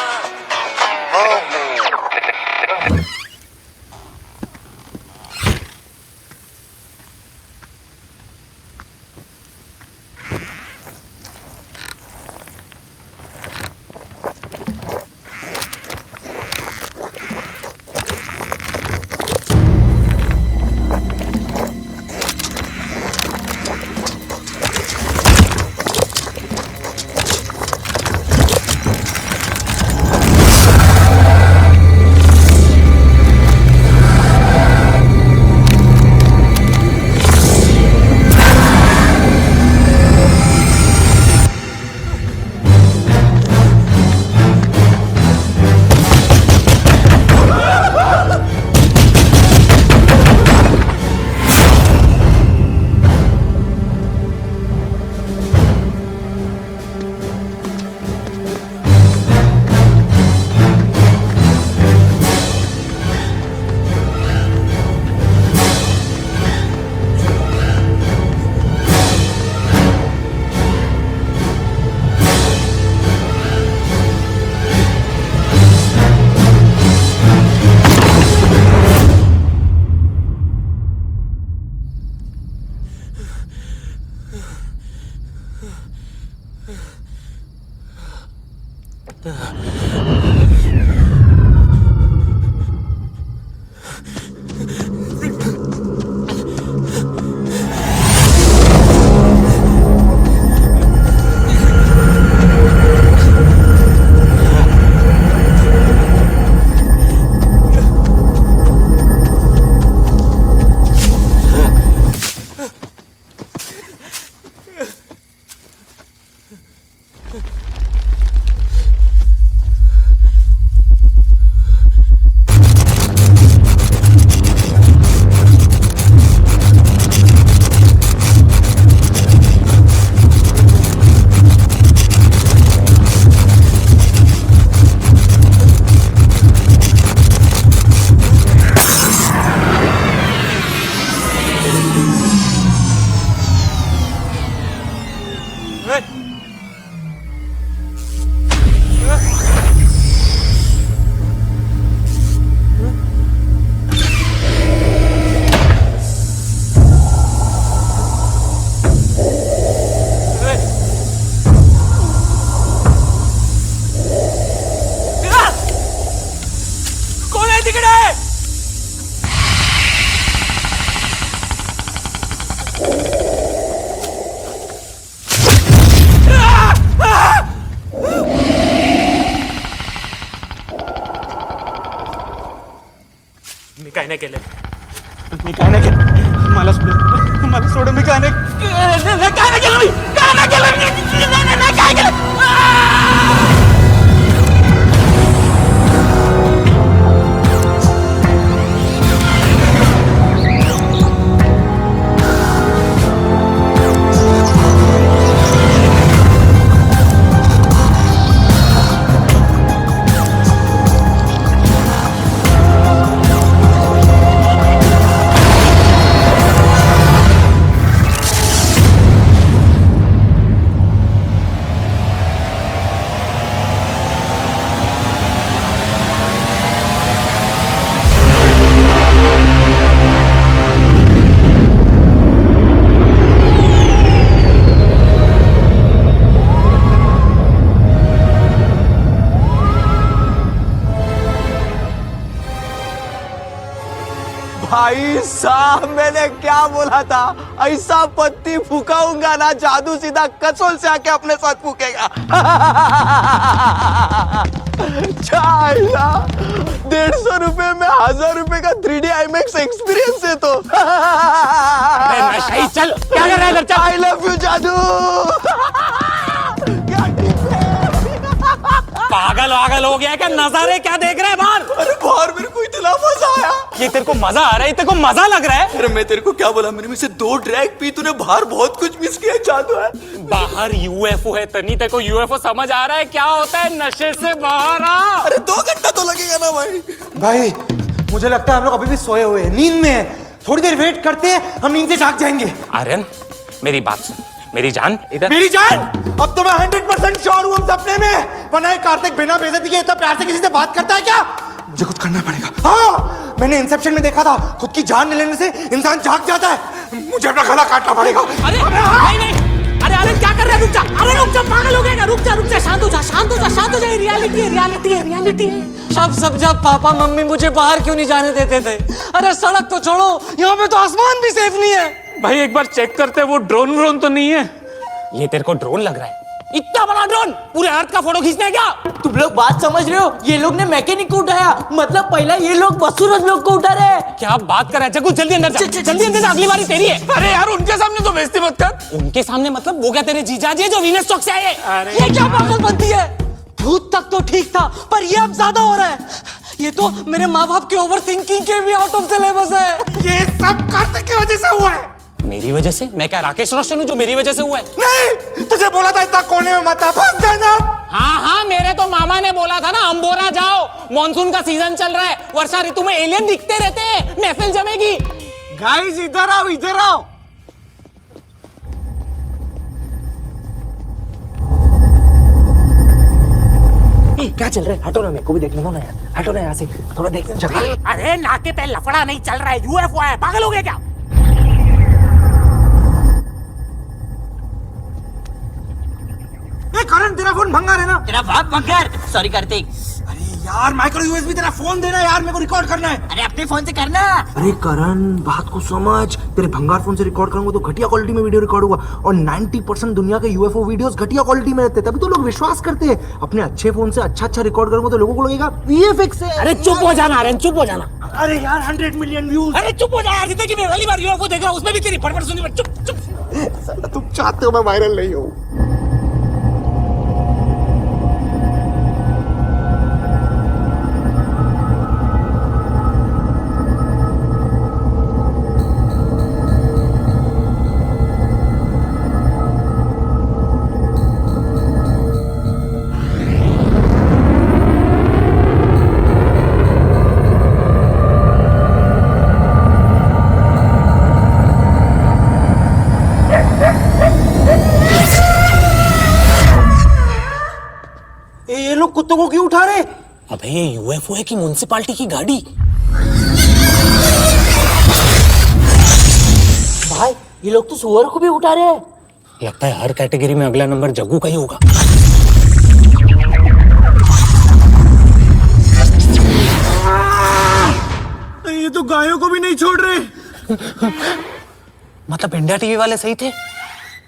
S6: मी काय नाही केलं. मी काय नाही केलं. मला सोड, मला सोड. मी काय नाही केलं. काय नाही केलं. मी काय नाही केलं. काय केलं.
S9: भाई साहब मैंने क्या बोला था, ऐसा पत्ती फूकाऊंगा ना जादू सीधा कसोल से आके अपने साथ फूकेगा। चाइला 150 रुपए में 1000 रुपए का 3D IMAX एक्सपीरियंस है तो।
S2: चल क्या कर रहा है इधर, चल।
S9: आई लव यू जादू। क्या टिप है?
S6: पागल हो गया है क्या? नजारे क्या देख रहे हैं बाहर?
S5: अरे बाहर मेरे को इतना मजा आया।
S6: ये तेरे को मजा आ रहा है? तेरे को मजा लग रहा है?
S5: अरे मैं तेरे को क्या बोला, मैंने मुझसे 2 ड्रैग पी, तूने बाहर बहुत कुछ मिस किया। जादू है
S6: बाहर, यूएफओ है तनी। तेरे को यूएफओ समझ आ रहा है क्या होता है? नशे से बाहर आ।
S5: अरे 2 घंटा तो लगेगा ना भाई। भाई मुझे लगता है हम लोग अभी भी सोए हुए हैं, नींद में है। थोड़ी देर वेट करते हैं, हम नींद से जाग जाएंगे।
S6: आर्यन मेरी बात सुन, मेरी जान इधर।
S1: मेरी जान, अब तो मैं 100% श्योर हूँ हम सपने में। वरना ये कार्तिक बिना बेइज्जती के इतना प्यार से किसी से बात करता है क्या?
S5: मुझे कुछ करना पड़ेगा। हाँ, मैंने इंसेप्शन में देखा था, खुद की जान ले लेने से इंसान जाग जाता है। मुझे अपना गला काटना पड़ेगा।
S12: अरे नहीं नहीं, अरे अरे क्या कर रहा है? रुक जा, अरे रुक जा, पागल हो गया क्या? रुक जा, शांत हो जा, शांत हो जा, शांत हो जा। रियलिटी है, रियलिटी है, रियलिटी है।
S4: जब पापा मम्मी मुझे बाहर क्यों नहीं जाने देते थे? अरे सड़क तो छोड़ो, यहाँ पे तो आसमान भी सेफ नहीं है।
S6: भाई एक बार चेक करते हैं वो ड्रोन तो नहीं है। ये तेरे को ड्रोन लग रहा है? इतना बड़ा ड्रोन पूरे अर्थ का फोटो खींचना है क्या?
S8: तुम लोग बात समझ रहे हो? ये लोग ने मैकेनिक को उठाया, मतलब पहला ये लोग बसूरज लोग को उठा रहे हैं।
S6: क्या बात कर रहा है? जग्गू जल्दी अंदर जा, जल्दी अंदर जा, अगली बारी तेरी है। अरे यार उनके सामने तो बेइज्जती मत कर। उनके सामने मतलब वो क्या तेरे जीजाजी है जो वीनस चौक से आए?
S4: ये क्या पागल बनती है? भूत तक तो ठीक था, पर ये अब ज्यादा हो रहा है। ये तो मेरे माँ बाप के ओवर थिंकिंग के भी आउट ऑफ सिलेबस है।
S1: ये सब कार्तिक की वजह से हुआ है।
S6: मेरी वजह से? मैं क्या राकेश रोशन हूँ जो मेरी वजह से हुआ है?
S1: नहीं, तुझे बोला था इतना कोने में मत आ, फंस जाना।
S6: हाँ, मेरे तो मामा ने बोला था ना अंबोरा जाओ, मॉनसून का सीजन चल रहा है, वर्षा ऋतु में एलियन दिखते रहते हैं, महफिल जमेगी।
S5: गाइस इधर आओ, इधर आओ।
S12: क्या चल रहा है? हटो ना, मेरे को भी देखने दो ना यार। हटो ना यहाँ से, थोड़ा देखने जगह।
S6: अरे नाके पे लफड़ा नहीं चल रहा है, यूएफओ है। पागल हो गया क्या?
S5: करण तेरा फोन भंगार है ना?
S8: तेरा बाप भंगार। सॉरी कार्तिक।
S5: अरे यार माइक्रो यूएसबी तेरा फोन देना यार, मेरे को रिकॉर्ड करना है।
S8: अरे अपने फोन से करना।
S5: अरे करण बात को समझ, तेरे भंगार फोन से रिकॉर्ड करूंगा तो घटिया क्वालिटी में वीडियो रिकॉर्ड होगा, और 90% दुनिया के यूएफओ वीडियोस घटिया क्वालिटी में रहते हैं, तभी तो लोग विश्वास करते हैं। अपने अच्छे फोन से अच्छा रिकॉर्ड करूंगा तो लोगों को लगेगा वीएफएक्स है।
S6: अरे चुप हो जाना आर्यन, चुप हो जाना।
S5: अरे यार 100 मिलियन व्यूज।
S6: अरे चुप हो जा यार, जिंदगी में पहली बार यूएफओ देख रहा हूं, उसमें भी तेरी फटफट सुनी। चुप।
S5: तुम चाहते हो मैं वायरल नहीं हूँ? ये लोग कुत्तों को क्यों उठा रहे?
S6: अबे ये यूएफओ है कि म्युनिसिपैलिटी की गाड़ी?
S8: भाई ये लोग तो सुअर को भी उठा रहे हैं।
S6: लगता है हर कैटेगरी में अगला नंबर जग्गू का ही होगा।
S5: ये तो गायों को भी नहीं छोड़ रहे।
S6: मतलब इंडिया टीवी वाले सही थे,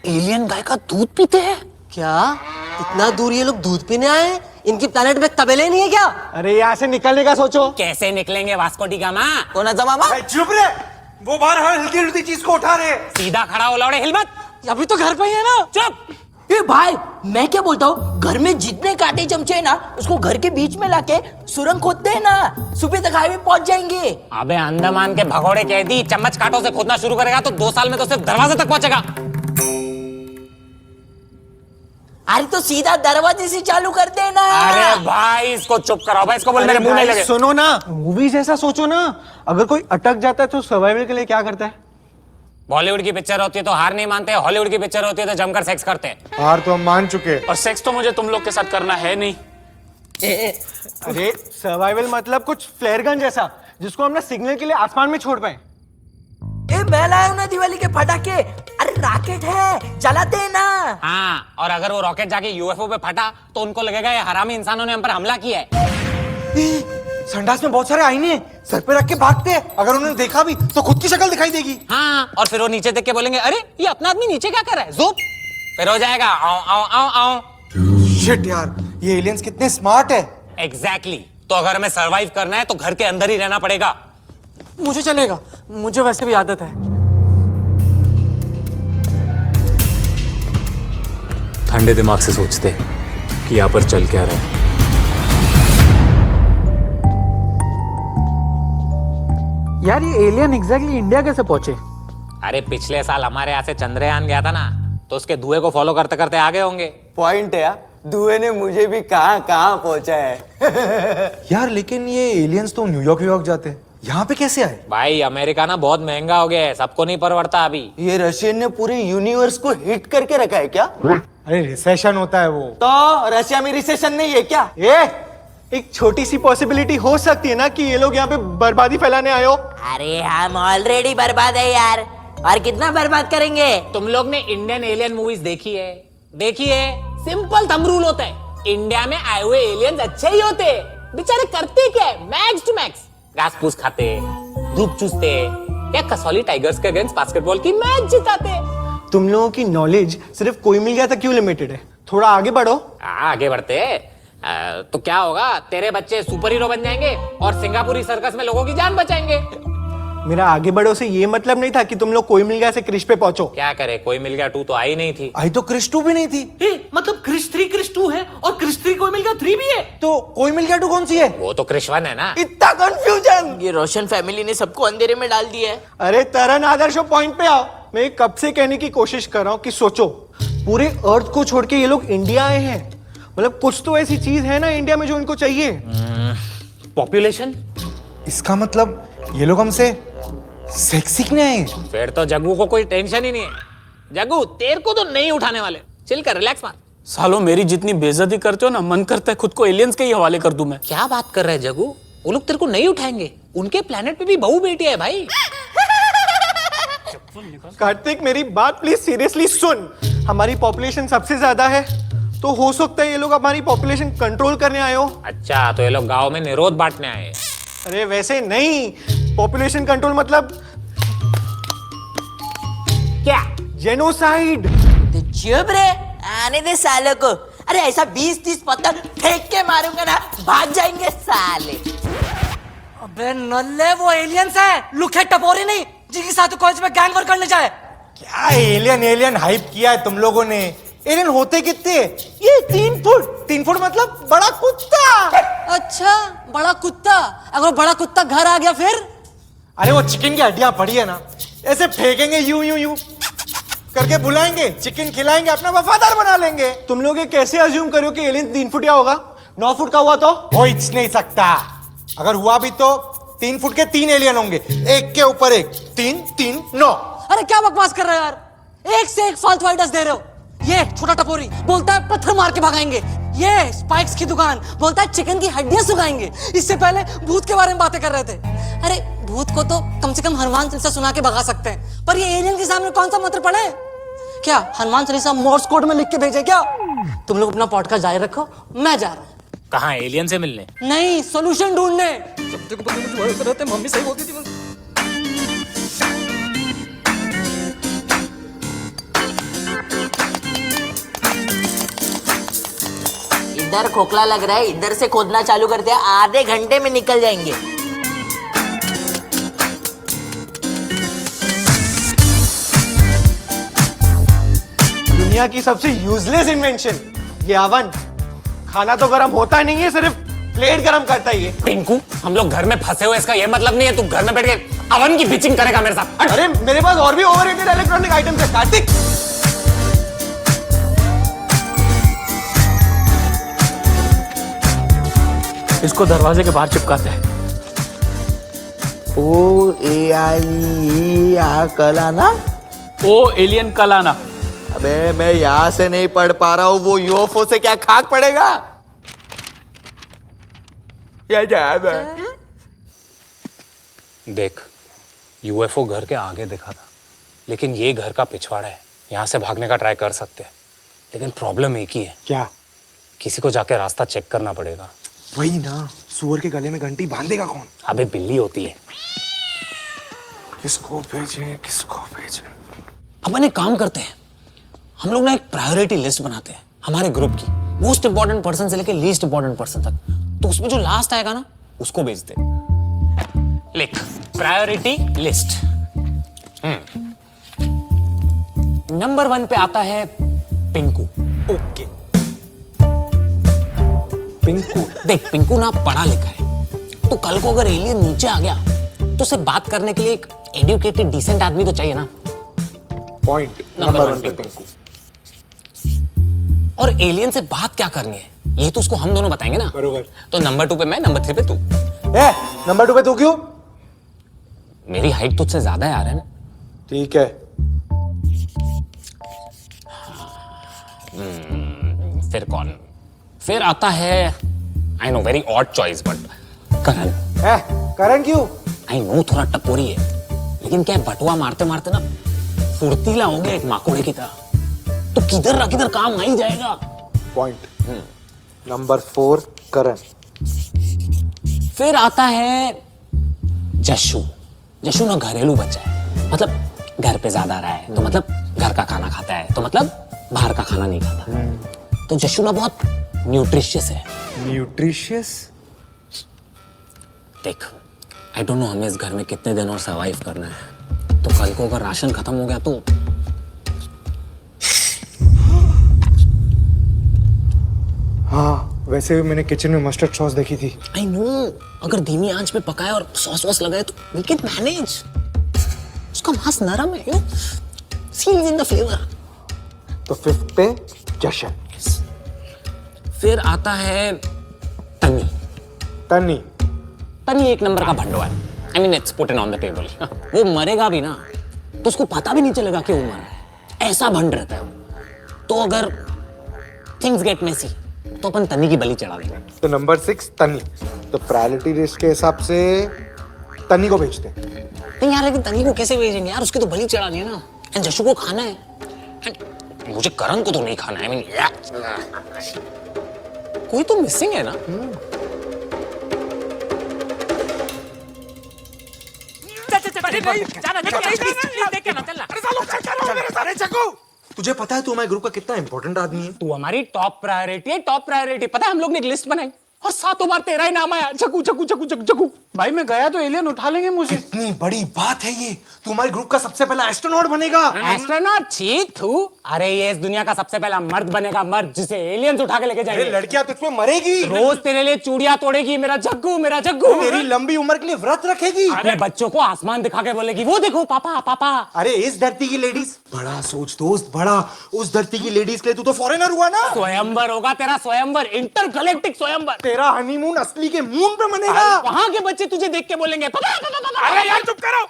S6: एलियन गाय का दूध पीते हैं।
S4: क्या इतना दूर ये लोग दूध पीने आए हैं? इनकी प्लेनेट में तबेले नहीं है क्या?
S5: अरे यहाँ से निकलने का सोचो।
S6: कैसे निकलेंगे वास्को डी गामा?
S4: कौन है मामा?
S5: चुप रे, वो बाहर हल्की हल्की चीज को उठा रहे।
S6: सीधा खड़ा हो लौड़े, हिल मत।
S4: अभी तो घर पे ही है ना।
S6: चुप।
S8: ए भाई मैं क्या बोलता हूँ, घर में जितने कांटे चमचे हैं ना, उसको घर के बीच में लाके सुरंग खोदते हैं ना, सुबह तक हाईवे पहुंच जाएंगे।
S2: अबे अंडमान के भगोड़े कैदी चम्मच कांटों से खोदना शुरू करेगा तो 2 साल में तो सिर्फ दरवाजे तक पहुंचेगा।
S8: अरे तो सीधा दरवाजे से चालू कर देना।
S2: अरे भाई इसको चुप कराओ भाई, इसको बोल मेरे मुंह नहीं लगे।
S5: सुनो ना, मूवी जैसा सोचो ना। अगर कोई अटक जाता है तो सर्वाइवल के लिए क्या करता है?
S2: बॉलीवुड की पिक्चर होती है तो हार नहीं मानते, हॉलीवुड की पिक्चर होती है तो जमकर सेक्स करते हैं।
S1: हार तो हम मान चुके।
S6: और सेक्स तो मुझे तुम लोग के साथ करना है नहीं।
S5: अरे सर्वाइवल मतलब कुछ फ्लेयर गन जैसा, जिसको हम ना सिग्नल के लिए आसमान में छोड़ पाए।
S8: ए मैं लाया हूं ना दिवाली के पटाखे। अरे रॉकेट है, जलाते हैं ना।
S2: हाँ, और अगर वो रॉकेट जाके यूएफओ पे फटा तो उनको लगेगा ये हरामी इंसानों ने हम पर हमला किया है।
S5: संडास में बहुत सारे आईने हैं, सर पे रख के भागते हैं। अगर उन्होंने देखा भी तो खुद की शक्ल दिखाई देगी।
S2: हाँ, और फिर वो नीचे देख के बोलेंगे अरे ये अपना आदमी नीचे क्या कर रहा है, ज़ूप। फिर हो जाएगा आओ आओ आओ आओ।
S5: शिट यार, ये एलियंस कितने स्मार्ट है।
S2: एग्जैक्टली। तो अगर हमें सरवाइव करना है तो घर के अंदर ही रहना पड़ेगा।
S4: मुझे चलेगा, मुझे वैसे भी आदत है।
S10: ठंडे दिमाग से सोचते कि यहाँ पर चल क्या रहा है।
S12: यार ये एलियन एग्जैक्टली इंडिया कैसे पहुंचे?
S10: अरे पिछले साल हमारे यहाँ से चंद्रयान गया था ना, तो उसके धुएं को फॉलो करते करते आगे होंगे।
S9: पॉइंट है यार, धुएं ने मुझे भी कहां कहां पहुंचा है।
S5: यार लेकिन ये एलियंस तो न्यूयॉर्क जाते हैं, यहाँ पे कैसे आए?
S10: भाई अमेरिका ना बहुत महंगा हो गया है, सबको नहीं परवड़ता अभी।
S9: ये रशियन ने पूरे यूनिवर्स को हिट करके रखा है क्या?
S1: अरे रिसेशन होता है वो।
S9: तो रशिया में रिसेशन नहीं है क्या?
S1: एक छोटी सी पॉसिबिलिटी हो सकती है ना कि ये लोग यहाँ पे बर्बादी फैलाने आए हो।
S8: अरे हम ऑलरेडी बर्बाद है यार, और कितना बर्बाद करेंगे?
S10: तुम लोग ने इंडियन एलियन मूवीज देखी है? सिंपल थंब रूल होता है, इंडिया में आए हुए एलियंस अच्छे ही होते हैं। बेचारे करते क्या है, मैक्स टू मैक्स घास फूस खाते, धूप चूसते, या कसौली टाइगर्स के अगेंस्ट बास्केटबॉल की मैच जिताते।
S1: तुम लोगों की नॉलेज सिर्फ कोई मिल गया था क्यों लिमिटेड है? थोड़ा आगे बढ़ो।
S10: आगे बढ़ते तो क्या होगा, तेरे बच्चे सुपर हीरो बन जाएंगे और सिंगापुरी सर्कस में लोगों की जान बचाएंगे।
S1: मेरा आगे बढ़ो से ये मतलब नहीं था कि तुम लोग कोई मिल गया से क्रिश पे पहुंचो।
S10: क्या करे, कोई मिल गया 2 तो आई नहीं थी।
S5: आई तो क्रिश 2 भी नहीं थी।
S12: मतलब क्रिश 3 क्रिश 2 है और क्रिश 3 कोई मिल गया 3 भी है।
S5: तो कोई मिल गया 2 कौन सी है?
S10: वो तो क्रिश 1 है ना।
S9: इतना कंफ्यूजन।
S8: ये रोशन फैमिली ने सबको अंधेरे में डाल दिया है।
S1: अरे तरन आदर्शो पॉइंट पे आओ। मैं कब से कहने की कोशिश कर रहा हूँ कि सोचो, पूरे अर्थ को छोड़ के ये लोग इंडिया आए हैं, मतलब कुछ तो ऐसी चीज है ना इंडिया में जो इनको चाहिए।
S10: पॉपुलेशन।
S5: इसका मतलब ये लोग हमसे सेक्स सीखने आए।
S10: फिर तो जग्गू को कोई टेंशन ही नहीं है। जग्गू तेरे को तो नहीं उठाने वाले, चिल कर, रिलैक्स मार।
S6: सालों मेरी जितनी बेइज्जती करते हो ना, मन करता है खुद को एलियंस के ही हवाले कर दूं मैं।
S10: क्या बात कर रहे हैं जग्गू, वो लोग तेरे को नहीं उठाएंगे, उनके प्लेनेट पे भी बहू बेटी है भाई।
S1: कार्तिक मेरी बात प्लीज सीरियसली सुन। हमारी पॉपुलेशन सबसे ज्यादा है, तो हो सकता है ये लोग हमारी पॉपुलेशन कंट्रोल करने आए हो।
S10: अच्छा, तो ये लोग गांव में निरोध बांटने आए।
S1: अरे वैसे नहीं, पॉपुलेशन कंट्रोल मतलब
S8: क्या?
S1: जेनोसाइड।
S8: चुप रे, आने दे सालों को। अरे ऐसा 20-30 पत्थर फेंक के मारूंगा ना, भाग जाएंगे साले।
S4: अबे नल्ले, वो एलियंस है, लुखे टपोरे नहीं, जिनके साथ कॉलेज में गैंग वर्क करने जाए।
S5: क्या एलियन हाइप किया है तुम लोगों ने? एलियन होते कितने? ये 3 फुट। 3 फुट मतलब बड़ा कुत्ता।
S4: अच्छा, बड़ा कुत्ता। अगर बड़ा कुत्ता घर आ गया फिर?
S5: अरे वो चिकन की हड्डियां पड़ी है ना, ऐसे फेंकेंगे यूं करके, बुलाएंगे, चिकन खिलाएंगे, अपना वफादार बना लेंगे।
S1: तुम लोग ये कैसे अज्यूम करो कि एलियन 3 फुट या होगा? 9 फुट का हुआ तो
S5: हो ही नहीं सकता। अगर हुआ भी तो 3 फुट के 3 एलियन होंगे, एक के ऊपर एक। 3 3 9।
S4: अरे क्या बकवास कर रहे हो यार, एक से एक फालतू आइडियाज दे रहे हो। ये छोटा टपोरी बोलता है पत्थर मार के भगाएंगे, ये स्पाइक्स की दुकान बोलता है चिकन की हड्डियां सुखाएंगे। इससे पहले भूत के बारे में बातें कर रहे थे। अरे भूत को तो कम से कम हनुमान चालीसा सुना के भगा सकते हैं, पर ये एलियन के सामने कौन सा मंत्र पढ़े? क्या हनुमान चालीसा मोर्स कोड में लिख के भेजे क्या? तुम लोग अपना पॉडकास्ट जारी रखो, मैं जा रहा हूँ।
S10: कहाँ, एलियन से मिलने?
S4: नहीं, सॉल्यूशन ढूंढने।
S12: मम्मी सही बोलती थी।
S8: इधर खोखला लग रहा है, इधर से खोदना चालू करते हैं, आधे घंटे में निकल जाएंगे।
S1: दुनिया की सबसे यूजलेस इन्वेंशन ये अवन। खाना तो गर्म होता नहीं है, सिर्फ प्लेट गर्म करता ही है।
S10: पिंकू, हम लोग घर में फंसे हुए, इसका ये मतलब नहीं है तू घर में बैठ के अवन की पिचिंग करेगा मेरे साथ।
S1: अरे मेरे पास और भी ओवररेटेड इलेक्ट्रॉनिक आइटम्स है कार्तिक।
S6: इसको दरवाजे के बाहर चिपकाते हैं।
S9: OAIE कलाना।
S6: ओ एलियन कलाना।
S9: अबे मैं यहाँ से नहीं पढ़ पा रहा हूँ, वो यूएफओ से क्या खाक पड़ेगा?
S10: देख, यूएफओ घर के आगे दिखा था, लेकिन ये घर का पिछवाड़ा है, यहाँ से भागने का ट्राई कर सकते हैं, लेकिन प्रॉब्लम एक ही है।
S1: क्या?
S10: किसी को जाके रास्ता चेक करना पड़ेगा।
S5: वही ना, सुअर के गले में घंटी बांधेगा कौन?
S10: अबे बिल्ली होती है।
S5: किसको भेजे?
S10: अपन एक काम करते हैं, हम लोग ना एक प्रायोरिटी लिस्ट बनाते हैं हमारे ग्रुप की, मोस्ट इंपॉर्टेंट पर्सन से लेके लीस्ट इंपॉर्टेंट पर्सन तक, तो उसमें जो लास्ट आएगा ना उसको भेज दे। लिख, प्रायोरिटी लिस्ट। नंबर 1 पे आता है पिंकू।
S1: ओके।
S10: पिंकू देख, पिंकू ना पढ़ा लिखा है, तो कल को अगर एलियन नीचे आ गया
S2: तो सिर्फ बात करने के लिए एक एजुकेटेड डिसेंट आदमी तो चाहिए ना।
S1: पॉइंट नंबर 1 पे पिंकू।
S2: और एलियन से बात क्या करनी है ये तो उसको हम दोनों बताएंगे ना।
S1: बरोबर।
S2: तो नंबर 2 पे मैं, नंबर 3 पे तू।
S1: नंबर 2 पे तू क्यों?
S2: मेरी हाइट तुझसे ज्यादा है आर्यन।
S1: ठीक है।
S2: फिर कौन? फिर आता है, I know very odd choice but Karan.
S1: Karan क्यों?
S2: आई नो थोड़ा टपोरी है, लेकिन क्या है, बटुआ मारते मारते ना फुर्तीला हो गया एक माकोड़े की तरह। तो किधर ना किधर काम आ ही जाएगा।
S1: पॉइंट नंबर 4 करण।
S2: फिर आता है जशु। जशु ना घरेलू बच्चा है, मतलब घर पे ज्यादा रहा है, तो मतलब घर का खाना खाता है, तो मतलब बाहर का खाना नहीं खाता। तो जशु ना बहुत न्यूट्रिशियस है।
S1: न्यूट्रिशियस?
S2: देख, आई डोंट नो हमें इस घर में कितने दिन और सर्वाइव करना है। तो कल को अगर राशन खत्म हो गया तो
S1: हाँ, वैसे भी मैंने किचन में मस्टर्ड सॉस देखी थी।
S2: आई नो, अगर धीमी आंच पे पकाए और सॉस वॉस लगाए तो वी कैन मैनेज। उसका मांस नरम है, you seals in the flavour.
S1: तो 5th पे जशन।
S2: फिर आता है तनी।
S1: तनी?
S2: तनी एक नंबर का भंडो है। I mean it's put on the table. वो मरेगा भी ना तो उसको पता भी नहीं चलेगा कि वो मरा है, ऐसा भंड रहता है वो। तो अगर थिंग्स गेट मेसी तो अपन तनी की बलि चढ़ा देंगे।
S1: तो नंबर 6 तनी। तो प्रायोरिटी लिस्ट के हिसाब से तनी को भेजते हैं।
S2: नहीं यार, लेकिन तनी को कैसे भेजेंगे यार, उसकी तो बलि चढ़ानी है ना। एंड जशु को खाना है, एंड मुझे करण को तो नहीं खाना है। I mean, कोई तो मिसिंग है ना।
S5: तुझे पता है तू हमारे ग्रुप का कितना इंपॉर्टेंट आदमी है?
S2: तू हमारी टॉप प्रायोरिटी है, टॉप प्रायोरिटी। पता है हम लोग ने एक लिस्ट बनाई और 7 बार तेरा ही नाम आया, जग्गू जग्गू जग्गू जग्गू जग्गू।
S11: भाई मैं गया तो एलियन उठा लेंगे मुझे।
S5: इतनी बड़ी बात है ये, तू हमारे ग्रुप का सबसे पहला एस्ट्रोनॉट बनेगा।
S2: एस्ट्रोनॉट? छी थू। अरे ये इस दुनिया का सबसे पहला मर्द बनेगा, मर्द जिसे एलियंस उठा के लेके जाएंगे।
S5: लड़कियां तुझमें मरेगी,
S2: रोज तेरे लिए चूड़ियां तोड़ेगी, मेरा जग्गू मेरा जग्गू।
S5: मेरी लंबी उम्र के लिए व्रत रखेगी,
S2: अपने बच्चों को आसमान दिखा के बोलेगी, वो देखो पापा पापा।
S5: अरे इस धरती की लेडीज, बड़ा सोच दोस्त बड़ा, उस धरती की लेडीज के लिए तू तो फॉरेनर हुआ ना।
S2: स्वयंवर होगा तेरा, स्वयंवर, इंटरगैलेक्टिक स्वयंवर।
S5: तेरा हनीमून असली के मून पे मनेगा।
S2: वहां के बच्चे तुझे देख के बोलेंगे पापा पापा पापा।
S11: अरे यार चुप करो,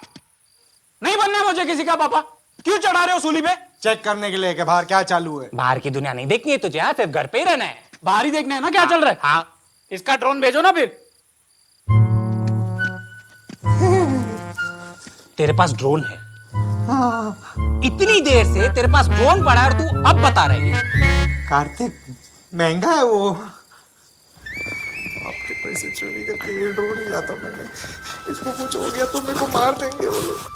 S11: नहीं बनना मुझे किसी का पापा। क्यों चढ़ा रहे हो सूली पे?
S5: चेक करने के लिए कि बाहर क्या चालू है।
S2: बाहर की दुनिया नहीं देखनी है तुझे, यहाँ सिर्फ घर पे ही रहना है।
S11: बाहर ही देखना है ना क्या चल रहा है।
S2: हाँ,
S11: इसका ड्रोन भेजो ना फिर।
S2: तेरे पास ड्रोन है? इतनी देर से तेरे पास ड्रोन पड़ा है और तू अब बता रही है?
S5: कार्तिक महंगा है वो, आपके पैसे चोरी करके ये ड्रोन लिया था मैंने। इसको कुछ हो गया तो मेरे को मार देंगे वो लोग।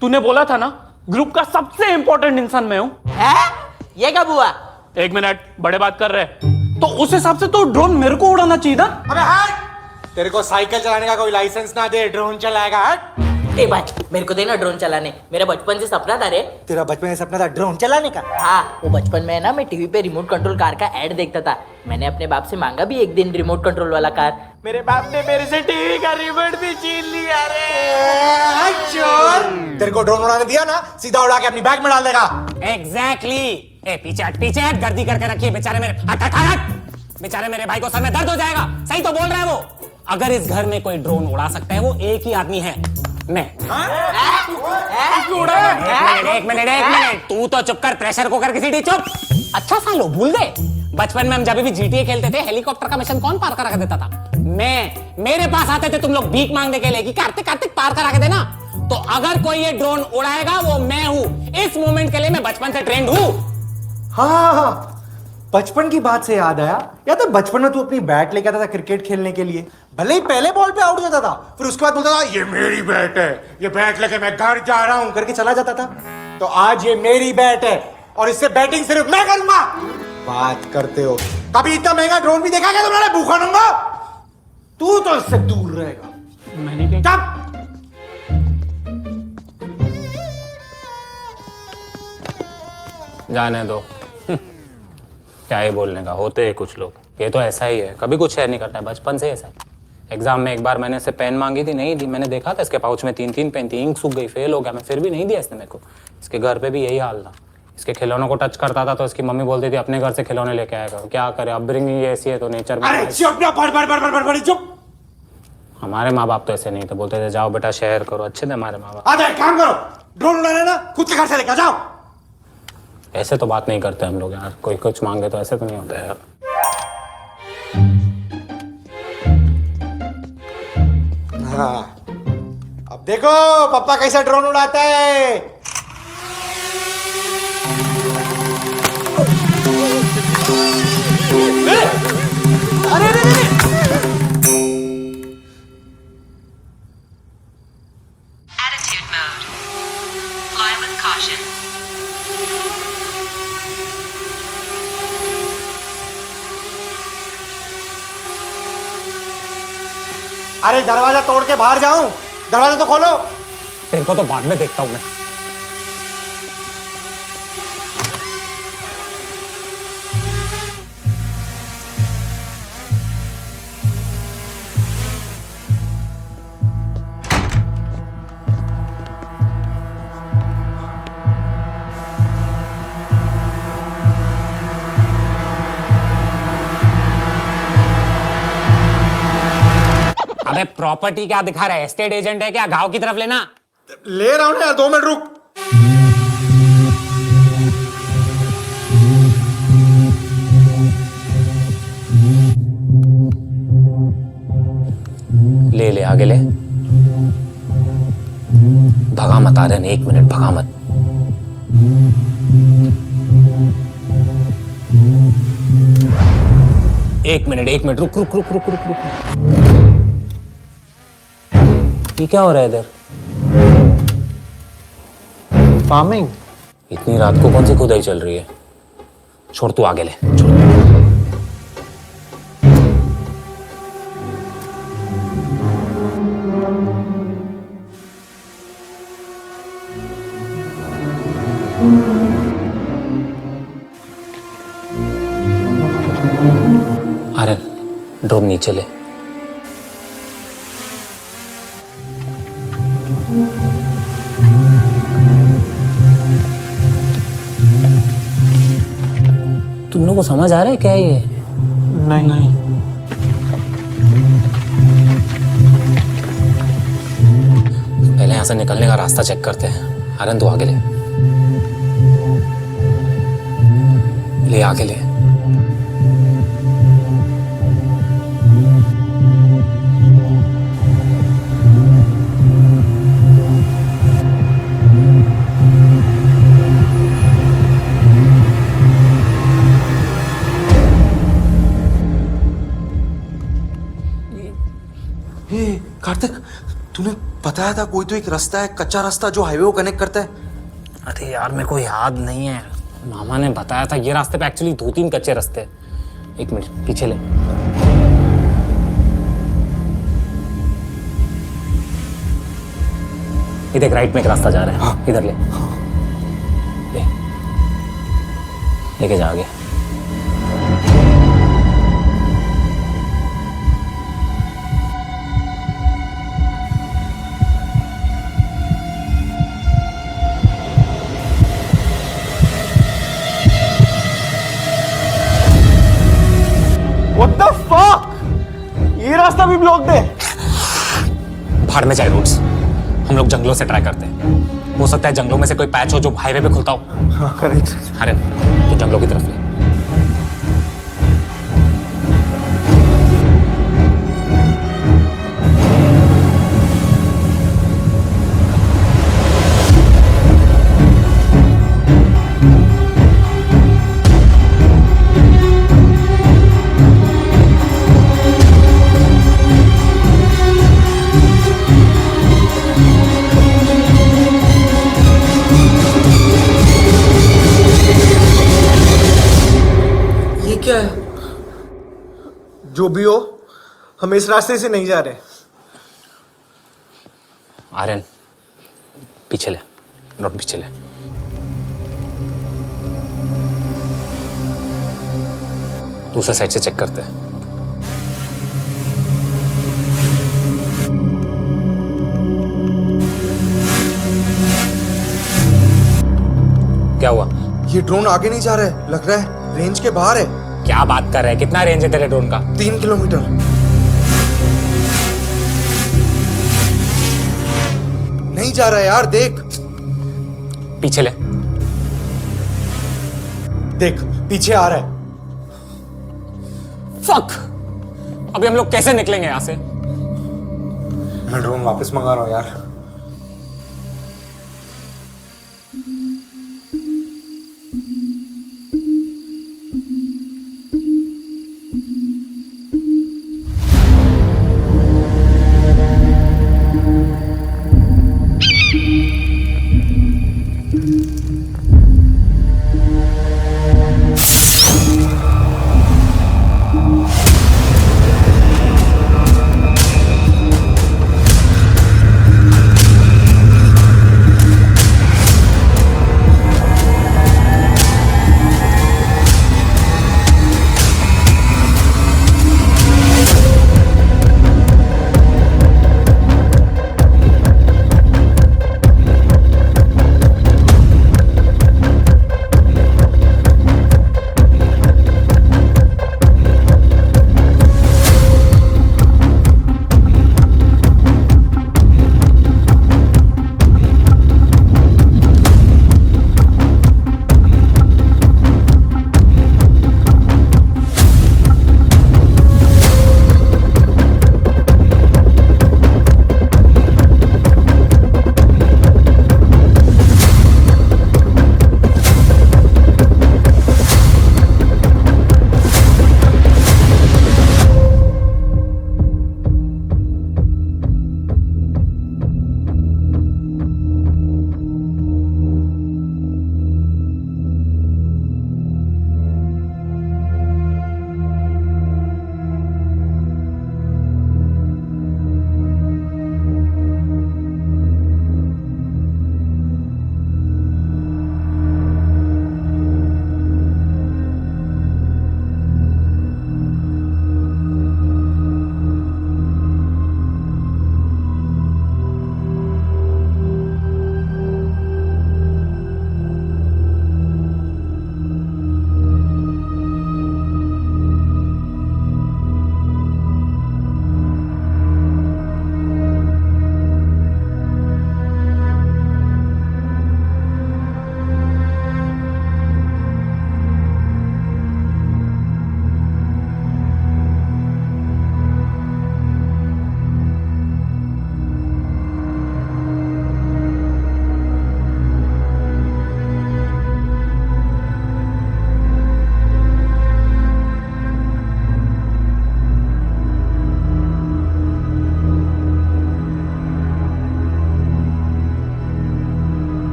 S11: तूने बोला था ना ग्रुप का सबसे इंपॉर्टेंट इंसान मैं हूँ।
S8: ये कब हुआ?
S11: 1 मिनट, बड़े बात कर रहे हैं। तो उस हिसाब से तो ड्रोन मेरे को उड़ाना चाहिए था।
S5: अबे हट! तेरे को साइकिल चलाने का कोई लाइसेंस ना दे, ड्रोन चलाएगा। हट!
S8: ए भाई, मेरे को देना ड्रोन चलाने। मेरा बचपन से सपना था रे।
S5: तेरा बचपन में सपना था ड्रोन चलाने का?
S8: हाँ, वो बचपन में ना मैं टीवी पे रिमोट कंट्रोल कार का ऐड देखता था। मैंने अपने बाप से मांगा भी एक दिन रिमोट कंट्रोल वाला कार। मेरे बाप ने मेरे से टीवी का रिमोट भी छीन लिया रे।
S5: चोर! तेरे को ड्रोन उड़ाने दिया ना, सीधा उड़ा के अपनी बैग में डाल देगा।
S2: एग्जैक्टली। ए पीछे हट, गर्दी करके रखिए। बेचारे मेरे हट हट हट, बेचारे मेरे भाई को सर में दर्द हो जाएगा। सही तो बोल रहा है वो। अगर इस घर में कोई ड्रोन उड़ा सकता है वो एक ही आदमी है, मैं। एक मिनट, तू तो चुप कर, प्रेशर कुकर की सीटी चुप। अच्छा सालो भूल गए, बचपन में हम जब भी जीटीए खेलते थे हेलीकॉप्टर का मिशन कौन पार करा के देता था? मैं। मेरे पास आते थे तुम लोग भीख मांगने के लिए कि कार्तिक कार्तिक पार करा के देना। तो अगर कोई ये ड्रोन उड़ाएगा वो मैं हूं। इस मोमेंट के लिए मैं बचपन से ट्रेंड हूं।
S5: हाँ, बचपन की बात से याद आया, या तो बचपन में तू अपनी बैट लेके आता था क्रिकेट खेलने के लिए, भले ही पहले बॉल पे आउट हो जाता था, फिर उसके बाद बोलता था ये मेरी बैट है, ये बैट लेके मैं घर जा रहा हूं करके चला जाता था। तो आज ये मेरी बैट है और इससे बैटिंग सिर्फ मैं करूंगा। बात करते हो, कभी इतना महंगा ड्रोन भी देखा क्या तुमने? भूखा नंगा, तू तो इससे दूर रहेगा।
S11: मैंने क्या?
S2: जाने दो। क्या ही बोलने का, होते हैं कुछ लोग। ये तो ऐसा ही है, कभी कुछ शेयर नहीं करता है, बचपन से ऐसा है। एग्जाम में एक बार मैंने इससे पेन मांगी थी, नहीं दी। मैंने देखा था इसके पाउच में 3-3 पेन थी, इंक सूख गई, फेल हो गया मैं, फिर भी नहीं दिया इसने मेरे को। इसके घर पे भी यही हाल था। इसके खिलौनों को टच करता था तो इसकी मम्मी बोलती थी अपने घर से खिलौने लेके आएगा। क्या करे, अपब्रिंगिंग ऐसी है तो नेचर में।
S1: अरे चुप ना, बड़ चुप।
S2: हमारे माँ बाप तो ऐसे नहीं थे, बोलते थे जाओ बेटा शेयर करो। अच्छे थे हमारे माँ बाप।
S1: आजा एक काम करो, ड्रोन उड़ा लेना, खुद के घर से लेकर जाओ।
S2: ऐसे तो बात नहीं करते हम लोग यार, कोई कुछ मांगे तो ऐसे तो नहीं होता यार।
S1: हाँ, अब देखो पापा कैसा ड्रोन उड़ाता है।
S12: अरे अरे अरे
S15: Attitude mode. Fly with caution.
S1: अरे दरवाजा तोड़ के बाहर जाऊं, दरवाजा तो खोलो।
S2: तेरे को तो बाद में देखता हूँ मैं। अबे प्रॉपर्टी क्या दिखा रहा है, एस्टेट एजेंट है क्या? गांव की तरफ लेना।
S1: ले रहा हूं ना यार, 2 मिनट रुक।
S2: ले ले आगे ले, भगा मत। आ रहे हैं, 1 मिनट भगा मत। एक मिनट रुक रुक रुक रुक रुक रुक। ये क्या हो रहा है इधर?
S11: फार्मिंग।
S2: इतनी रात को कौन सी खुदाई चल रही है? छोड़, तू आगे ले, छोड़। अरे ड्रोन नीचे ले। तुम लोगों को समझ आ रहा है क्या ये?
S11: नहीं।
S2: पहले यहां से निकलने का रास्ता चेक करते हैं। आर्यन तू आगे ले, ले आगे ले।
S5: कार्तिक, तूने बताया था कोई तो एक रास्ता है, कच्चा रास्ता जो हाईवे को कनेक्ट करता है।
S2: अरे यार मेरे को याद नहीं है, मामा ने बताया था। ये रास्ते पे एक्चुअली 2-3 कच्चे रास्ते हैं। 1 मिनट पीछे ले। ये देख, राइट में एक रास्ता जा रहा है। हाँ। इधर ले, लेके जा आगे।
S11: What the fuck? ये रास्ता भी ब्लॉक्ड है।
S2: भाड़ में जाए रूट्स, हम लोग जंगलों से ट्राई करते हैं। हो सकता है जंगलों में से कोई पैच हो जो हाईवे पे खुलता हो।
S11: हाँ, करेक्ट।
S2: अरे तो जंगलों की तरफ ले।
S11: क्या है? जो भी हो, हम इस रास्ते से नहीं जा रहे।
S2: आर्यन पीछे ले, नोट पीछे ले। दूसरे साइड से चेक करते हैं। क्या हुआ?
S5: ये ड्रोन आगे नहीं जा रहा है, लग रहा है रेंज के बाहर है।
S2: क्या बात कर रहा है? कितना रेंज है तेरे ड्रोन का?
S5: 3 किलोमीटर। नहीं जा रहा है यार, देख
S2: पीछे ले।
S5: देख पीछे आ रहा है।
S2: फक! अभी हम लोग कैसे निकलेंगे यहां से?
S5: मैं ड्रोन वापस मंगा रहा हूं यार।